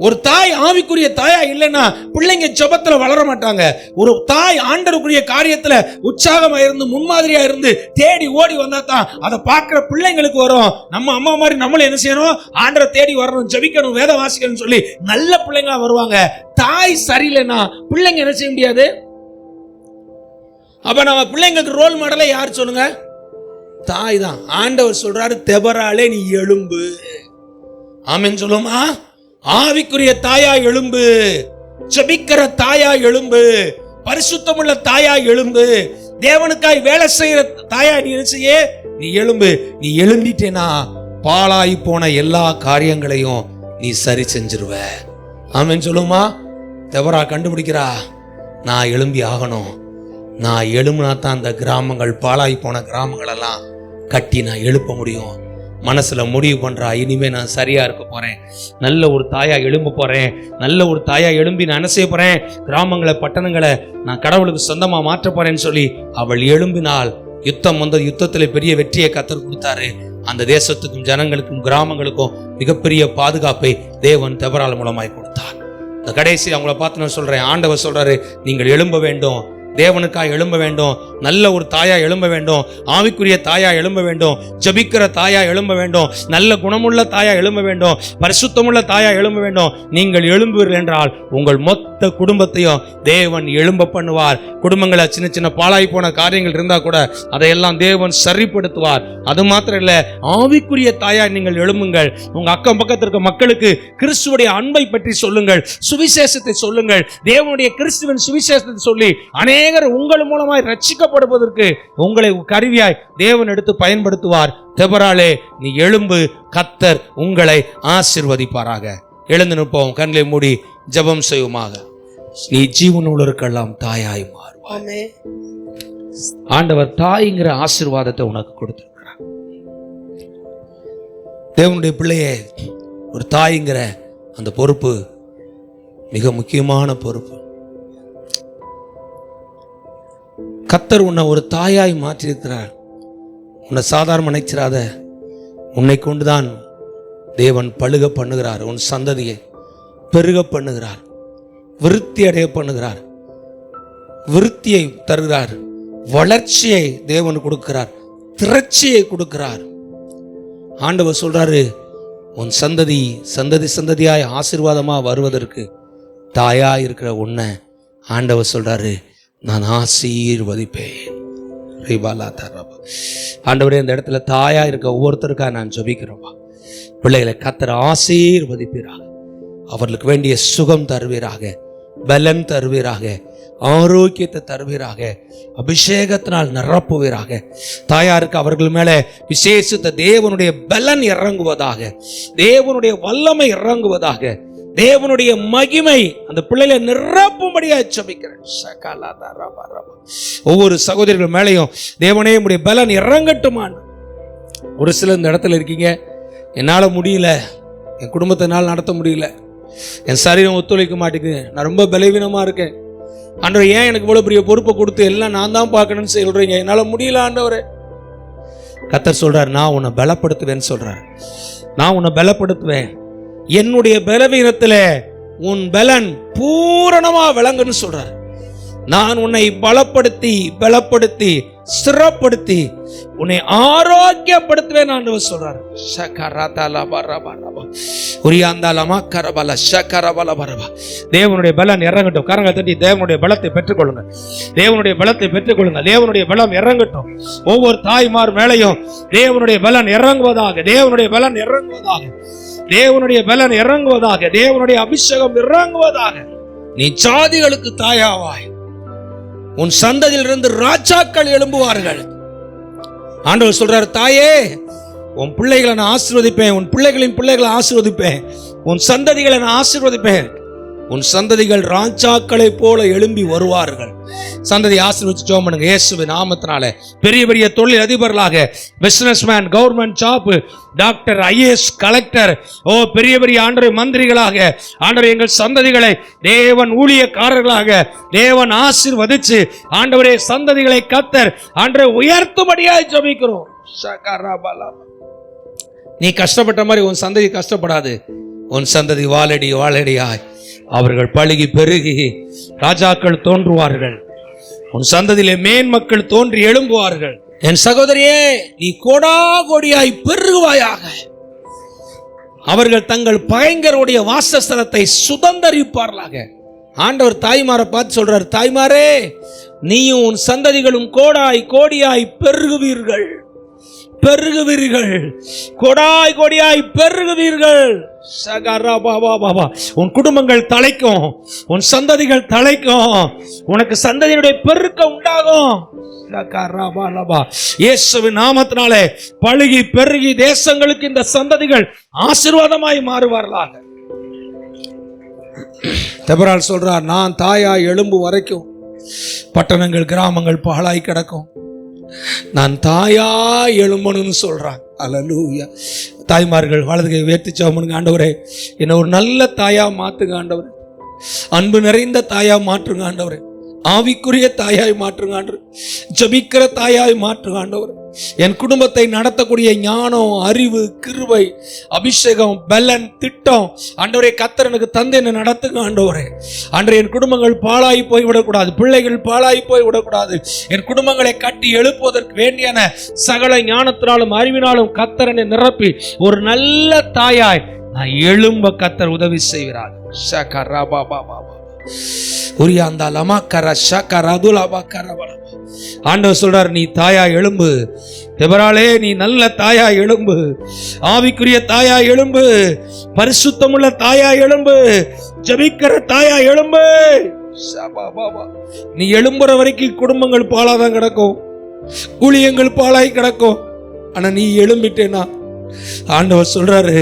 ஒரு தாய் ஆவிக்குரிய தாயா இல்லைன்னா பிள்ளைங்க ஜெபத்துல வளர மாட்டாங்க. ஒரு தாய் ஆண்டவருக்குரிய காரியத்துல உற்சாகமா இருந்து முன்மாதிரியா இருந்து தேடி ஓடி வந்தா தான் அதை பார்க்கிற பிள்ளைங்களுக்கு வரும். நம்ம அம்மா மாதிரி நம்மளும் என்ன செய்யணும்? ஆண்டவரை தேடி வரணும், ஜெபிக்கணும், வேத வாசிக்கணும்னு சொல்லி நல்ல பிள்ளைங்களா வருவாங்க. தாய் சரியில்லைன்னா பிள்ளைங்க என்ன செய்ய முடியாது. அப்ப நம்ம பிள்ளைங்களுக்கு ரோல் மாடலை யார் சொல்லுங்க? தாய் தான். ஆண்டவர் சொல்றாரு, தெபராலே நீ எழும்பு. ஆமென் சொல்லுமா. ஆவிக்குரிய தாயா எழும்பு, ஜெபிக்கிற தாயா எழும்பு, பரிசுத்தமுள்ள தாயா எழும்பு, தேவனுக்காய் வேலை செய்யற தாயா நீ என்ன செய்ய? நீ எழும்பு. நீ எழும்பிட்டேனா பாழாய் போன எல்லா காரியங்களையும் நீ சரி செஞ்சிருவ. ஆமென் சொல்லுமா. தெபரா கண்டுபிடிக்கிறா, நான் எழும்பி ஆகணும். நான் எழும்புனா தான் அந்த கிராமங்கள், பாழாய் போன கிராமங்கள் எல்லாம் கட்டி நான் எழுப்ப முடியும். மனசுல முடிவு பண்றா, இனிமே நான் சரியா இருக்க போறேன், நல்ல ஒரு தாயா எழும்ப போறேன், நல்ல ஒரு தாயா எழும்பி நான் என்ன செய்ய போறேன்? கிராமங்களை பட்டணங்களை நான் கடவுளுக்கு சொந்தமா மாற்ற போறேன்னு சொல்லி அவள் எழும்பினால் யுத்தம் வந்தது. யுத்தத்துல பெரிய வெற்றியை கர்த்தர் கொடுத்தாரு. அந்த தேசத்துக்கும் ஜனங்களுக்கும் கிராமங்களுக்கும் மிகப்பெரிய பாதுகாப்பை தேவன் தெபரால் மூலமாய் கொடுத்தார். இந்த கடைசி அவங்கள பார்த்து நான் சொல்றேன், ஆண்டவர் சொல்றாரு, நீங்கள் எழும்ப வேண்டும், தேவனுக்காக எழும்ப வேண்டும். நல்ல ஒரு தாயா எழும்ப வேண்டும், ஆவிக்குரிய தாயா எழும்ப வேண்டும், ஜபிக்கிற தாயா எழும்ப வேண்டும், நல்ல குணமுள்ள தாயா எழும்ப வேண்டும், பரிசுத்தமுள்ள தாயா எழும்ப வேண்டும். நீங்கள் எழும்புவீர்கள் என்றால் உங்கள் மொத்த குடும்பத்தையும் தேவன் எழும்ப பண்ணுவார். குடும்பங்களை சின்ன சின்ன பாழாய் போன காரியங்கள் இருந்தா கூட அதையெல்லாம் தேவன் சரிப்படுத்துவார். அது மாத்திரம் இல்ல, ஆவிக்குரிய தாயா நீங்கள் எழும்புங்கள். உங்க அக்கம் பக்கத்தில் இருக்க மக்களுக்கு கிறிஸ்துவுடைய அன்பை பற்றி சொல்லுங்கள், சுவிசேஷத்தை சொல்லுங்கள். தேவனுடைய கிறிஸ்துவின் சுவிசேஷத்தை சொல்லி அநேகர் உங்கள் மூலமாய் ரட்சிக்கப்படுவதற்கு உங்களை கருவியாய் தேவன் எடுத்து பயன்படுத்துவார். தெபராளே, நீ எழும்பு, கர்த்தர் உங்களை ஆசீர்வதிப்பாராக. எழுந்து நிற்போம், கண்களை மூடி ஜெபம் செய்வோமாக. நீ ஜீவனுள்ளவருக்கெல்லாம் தாயாய் மாறுவார். ஆண்டவர் தாய்ங்கிற ஆசீர்வாதத்தை உனக்கு கொடுத்திருக்கிறார். தேவனுடைய பிள்ளையே, ஒரு தாய்ங்கிற அந்த பொறுப்பு மிக முக்கியமான பொறுப்பு. கர்த்தர் உன்னை ஒரு தாயாய் மாற்றியிருக்கிறார். உன்னை சாதாரண நினைச்சிராத. உன்னை கொண்டுதான் தேவன் பழுக பண்ணுகிறார். உன் சந்ததியை பெருக பண்ணுகிறார், விருத்தி அடைய பண்ணுகிறார், விருத்தியை தருகிறார், வளர்ச்சியை தேவன் கொடுக்கிறார், திரட்சியை கொடுக்கிறார். ஆண்டவர் சொல்றாரு, உன் சந்ததி சந்ததி சந்ததியாய் ஆசீர்வாதமா வருவதற்கு தாயா இருக்கிற உன்னை ஆண்டவர் சொல்றாரு, நான் ஆசீர்வதிப்பேன். ஆண்டவரே, இந்த இடத்துல தாயா இருக்க ஒவ்வொருத்தருக்காக நான் ஜெபிக்கிறோம். பிள்ளைகளை கர்த்தர் ஆசீர்வதிப்பீராக, அவர்களுக்கு வேண்டிய சுகம் தருவீராக, பலன் தருவீராக, ஆரோக்கியத்தை தருவீராக, அபிஷேகத்தினால் நிரப்புவீராக. தாயாருக்கு அவர்கள் மேல விசேஷித்த தேவனுடைய பலன் இறங்குவதாக, தேவனுடைய வல்லமை இறங்குவதாக, தேவனுடைய மகிமை அந்த பிள்ளைகளை நிரப்பும்படியா ஜெபிக்கிறேன். ஒவ்வொரு சகோதரர்கள் மேலையும் தேவனே உம்முடைய பலன் இறங்கட்டுமான். ஒரு சில இந்த இடத்துல இருக்கீங்க, என்னால் முடியல, என் குடும்பத்தை என்னால் நடத்த முடியல, என் சரீரம் ஒத்துழைக்க மாட்டேங்குது, நான் ரொம்ப பலவீனமா இருக்கேன் ஆண்டவர், ஏன் எனக்கு இவ்வளவு பெரிய பொறுப்பை கொடுத்து எல்லாம் நான் தான் பார்க்கணும்னு சொல்றீங்க, என்னால் முடியல ஆண்டவரே. கர்த்தர் சொல்றார், நான் உன்னை பலப்படுத்துவேன்னு சொல்றார். நான் உன்னை பலப்படுத்துவேன். என்னுடைய பலவீனத்துல உன் பலன் பூரணமா விளங்குன்னு சொல்றார். நான் உன்னை பலப்படுத்தி பலப்படுத்தி ஸ்திரப்படுத்தி உன்னை ஆரோக்கியப்படுத்துவேன் ஆண்டவர் சொல்றார். தேவனுடைய பலன் இறங்கட்டும். கரங்களை தட்டி தேவனுடைய பலத்தை பெற்றுக்கொள்ளுங்க. தேவனுடைய பலத்தை பெற்றுக்கொள்ளுங்க. தேவனுடைய பலம் இறங்கட்டும். ஒவ்வொரு தாய்மார் மேலையும் தேவனுடைய பலன் இறங்குவதாக, தேவனுடைய பலன் இறங்குவதாக, தேவனுடைய பலன் இறங்குவதாக, தேவனுடைய அபிஷேகம் இறங்குவதாக. நீ ஜாதிகளுக்கு தாயாவாய். உன் சந்ததியிலிருந்து ராஜாக்கள் எழும்புவார்கள். ஆண்டவர் சொல்றார், தாயே, உன் பிள்ளைகளை நான் ஆசீர்வதிப்பேன், உன் பிள்ளைகளின் பிள்ளைகளை ஆசீர்வதிப்பேன், உன் சந்ததிகளை நான் ஆசீர்வதிப்பேன். உன் சந்ததிகள் ராஜாக்களை போல எழும்பி வருவார்கள். சந்ததி ஆசீர்வதிச்சு ஜெபம் பண்ணுங்க. இயேசுவின் நாமத்தினால பெரிய பெரிய தொழில் அதிபர்களாக, businessman, government job, doctor, IAS, collector, பெரிய பெரிய ஆண்டவர் மந்திரிகளாக, ஆண்டவர் எங்கள் சந்ததிகளை தேவன் ஊழியக்காரர்களாக தேவன் ஆசீர்வதிச்சு ஆண்டவரே சந்ததிகளை கர்த்தர் ஆண்டவரை உயர்த்தும்படியாய் ஜெபிக்கிறோம். நீ கஷ்டப்பட்ட மாதிரி உன் சந்ததி கஷ்டப்படாது. உன் சந்ததி வாழடி வாழடியாய் அவர்கள் பழுகி பெருகி ராஜாக்கள் தோன்றுவார்கள். உன் சந்ததியிலே மேன்மக்கள் தோன்றி எழும்புவார்கள். என் சகோதரியே, நீ கோடா கோடியாய் பெருகுவாயாக. அவர்கள் தங்கள் பயங்கருடைய வாசஸ்தலத்தை சுதந்தரிப்பார்களாக. ஆண்டவர் தாய்மாரை பார்த்து சொல்றார், தாய்மாரே, நீயும் உன் சந்ததிகளும் கோடாய் கோடியாய் பெருகுவீர்கள், பெருகுவீர்கள், கோடாய் கோடியாய் பெருகுவீர்கள். உன் குடும்பங்கள் தலைக்கும், உன் சந்ததிகள் தலைக்கும், உனக்கு சந்ததியினுடைய பெருக்கம் உண்டாகும். இயேசுவின் நாமத்தினாலே பழுகி பெருகி தேசங்களுக்கு இந்த சந்ததிகள் ஆசீர்வாதமாய் மாறுவார்களாக. தெபரால் சொல்றார், நான் தாயாய் எழும்பு வரைக்கும் பட்டணங்கள் கிராமங்கள் பாழாய் கிடக்கும், நான் தாயா எழும்பணும்னு சொல்றான். அல்லேலூயா. தாய்மார்கள் வலதுகை உயர்த்தி ஜெபம் பண்ணுங்க. ஆண்டவரே, என்ன ஒரு நல்ல தாயா மாத்துங்க ஆண்டவரே, அன்பு நிறைந்த தாயா மாற்றுங்க ஆண்டவரே, ஆவிக்குரிய தாயாய் மாற்றுங்க ஆண்டவரே, ஜெபிக்கிற தாயாய் மாற்றுங்க ஆண்டவரே. என் குடும்பத்தை நடத்தக்கூடிய ஞானம், அறிவு, கிருபை, அபிஷேகம், பலன், திட்டம் ஆண்டவரே கர்த்தர் எனக்கு தந்து என்ன நடத்துங்க ஆண்டவரே. அன்று என் குடும்பங்கள் பாழாய் போய் விடக்கூடாது, பிள்ளைகள் பாழாய் போய் விடக்கூடாது. என் குடும்பங்களை கட்டி எழுப்புவதற்கு வேண்டியான சகல ஞானத்தினாலும் அறிவினாலும் கர்த்தர் என்னை நிரப்பி ஒரு நல்ல தாயாய் நான் எழும்ப கர்த்தர் உதவி செய்கிறார். ஆண்டவர் சொல்றார், நீ தாயா எழும்பு தெபராளே, நீ நல்ல தாயா எழும்பு, ஆவிக்குரிய தாயா எழும்பு, பரிசுத்தமுள்ள தாயா எழும்பு, ஜெபிக்கிற தாயா எழும்பு. நீ எழும்புற வரைக்கும் குடும்பங்கள் பாழாதான் கிடக்கும், ஊழியங்கள் பாழாய் கிடக்கும். ஆனா நீ எழும்பிட்டேனா, ஆண்டவர் சொல்றாரு,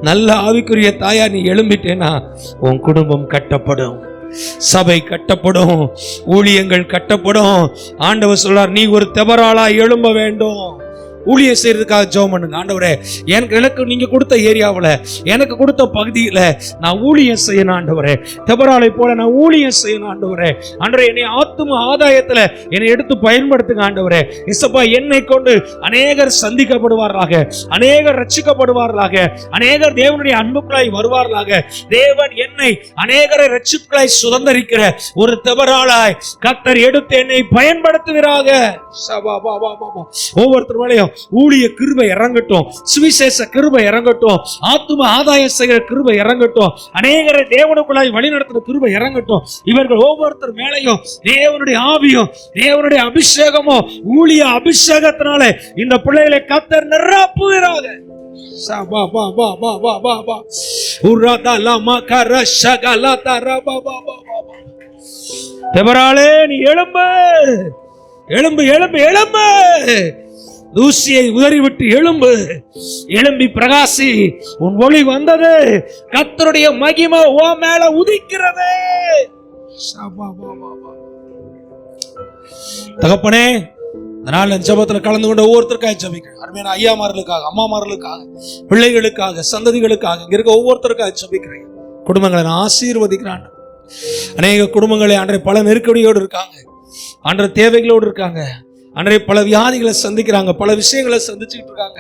நல்ல ஆவிக்குரிய தாயா நீ எழும்பிட்டேனா உன் குடும்பம் கட்டப்படும், சபை கட்டப்படும், ஊழியங்கள் கட்டப்படும். ஆண்டவர் சொல்றார், நீ ஒரு தெபராளா எழும்ப வேண்டும். ஊழியம் செய்யறதுக்காக ஜெபம் பண்ணுங்க. ஆண்டவரே, எனக்கு நீங்க கொடுத்த ஏரியாவில், எனக்கு கொடுத்த பகுதியில் நான் ஊழியம் செய்யணும் ஆண்டவரே. தெபராளை போல நான் ஊழியம் செய்யணும் ஆண்டவரே. ஆண்டவரே, என்னை ஆத்தும ஆதாயத்தில் என்னை எடுத்து பயன்படுத்துங்க ஆண்டவரே. இசப்பா, என்னை கொண்டு அநேகர் சந்திக்கப்படுவார்களாக, அநேகர் ரட்சிக்கப்படுவார்களாக, அநேகர் தேவனுடைய அன்புக்குள்ளாய் வருவார்களாக. தேவன் என்னை அநேகரை ரட்சிப்புகளாய் சுதந்தரிக்கிற ஒரு தெபராளாய் கர்த்தர் எடுத்து என்னை பயன்படுத்துகிறாக. ஒவ்வொருத்தர் மேலையும் ஊழிய கிருபை இறங்கட்டும், சுவிசேஷ கிருபை இறங்கட்டும், ஆத்தும ஆதாயம் செய்கிற கிருபை இறங்கட்டும், அநேகரை தேவனுக்குள்ளாய் வழிநடத்துற கிருபை இறங்கட்டும். இவர்கள் ஒவ்வொருத்தர் மேலையும் தேவனுடைய ஆவியும் தேவனுடைய அபிஷேகமும் ஊழிய அபிஷேகத்தினாலே இந்த பிள்ளைகளை கர்த்தர் நிரப்புகிறாங்க. தெபராளே, நீ எழும்பு, எழும்பு, எழும்பு, எழும்பு. தூசியை உதறிவிட்டு எழும்பு, எழும்பி பிரகாசி. உன் ஒளி வந்தது, கர்த்தருடைய மகிமை உன் மேல உதிக்கிறது. தகப்பனே, அதனால ஜெபத்துல கலந்து கொண்ட ஒவ்வொருத்தருக்காக ஜெபிக்கிறேன். அருமையான ஐயாமார்களுக்காக, அம்மாமார்களுக்காக, பிள்ளைகளுக்காக, சந்ததிகளுக்காக, இங்க இருக்க ஒவ்வொருத்தருக்காக ஜெபிக்கிறேன். குடும்பங்களை நான் ஆசீர்வதிக்கிறான். அநேக குடும்பங்களை அன்றைய பல நெருக்கடியோடு இருக்காங்க, அன்றைய தேவைகளோடு இருக்காங்க, அன்றைய பல வியாதிகளை சந்திக்கிறாங்க, பல விஷயங்களை சந்திச்சுட்டு இருக்காங்க.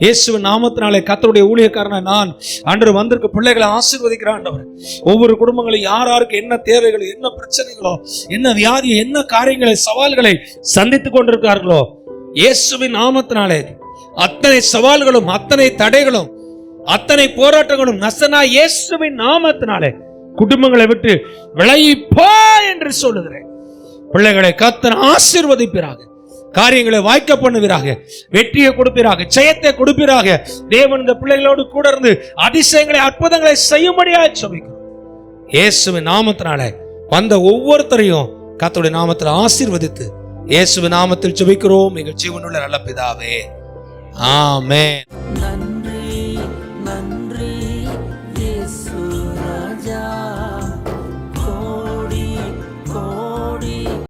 இயேசுவின் நாமத்தினாலே கர்த்தருடைய ஊழியக்காரனை நான் அன்று வந்திருக்க பிள்ளைகளை ஆசீர்வதிக்கிறான். ஒவ்வொரு குடும்பங்களும் யார் யாருக்கு என்ன தேவைகளோ, என்ன பிரச்சனைகளோ, என்ன வியாதி, என்ன காரியங்களை, சவால்களை சந்தித்துக் கொண்டிருக்கார்களோ, இயேசுவின் நாமத்தினாலே அத்தனை சவால்களும், அத்தனை தடைகளும், அத்தனை போராட்டங்களும் நசனா இயேசுவின் நாமத்தினாலே குடும்பங்களை விட்டு விலகி போ என்று சொல்லுகிறேன். பிள்ளைகளை கர்த்தர் ஆசீர்வதிப்பீராக, காரியங்களை வாய்க்க பண்ணுவீராக, வெற்றியை கொடுப்பீராக, ஜெயத்தை கொடுப்பீராக. தேவன் இந்த பிள்ளைகளோடு கூட இருந்து அதிசயங்களை, அற்புதங்களை செய்யும்படியாக ஜெபிக்கிறோம். இயேசுவின் நாமத்தினாலே வந்த ஒவ்வொருத்தரையும் கர்த்தருடைய நாமத்தில் ஆசீர்வதித்து இயேசுவின் நாமத்தில் ஜெபிக்கிறோம் எங்கள் ஜீவனுள்ள நல்ல பிதாவே, ஆமென்.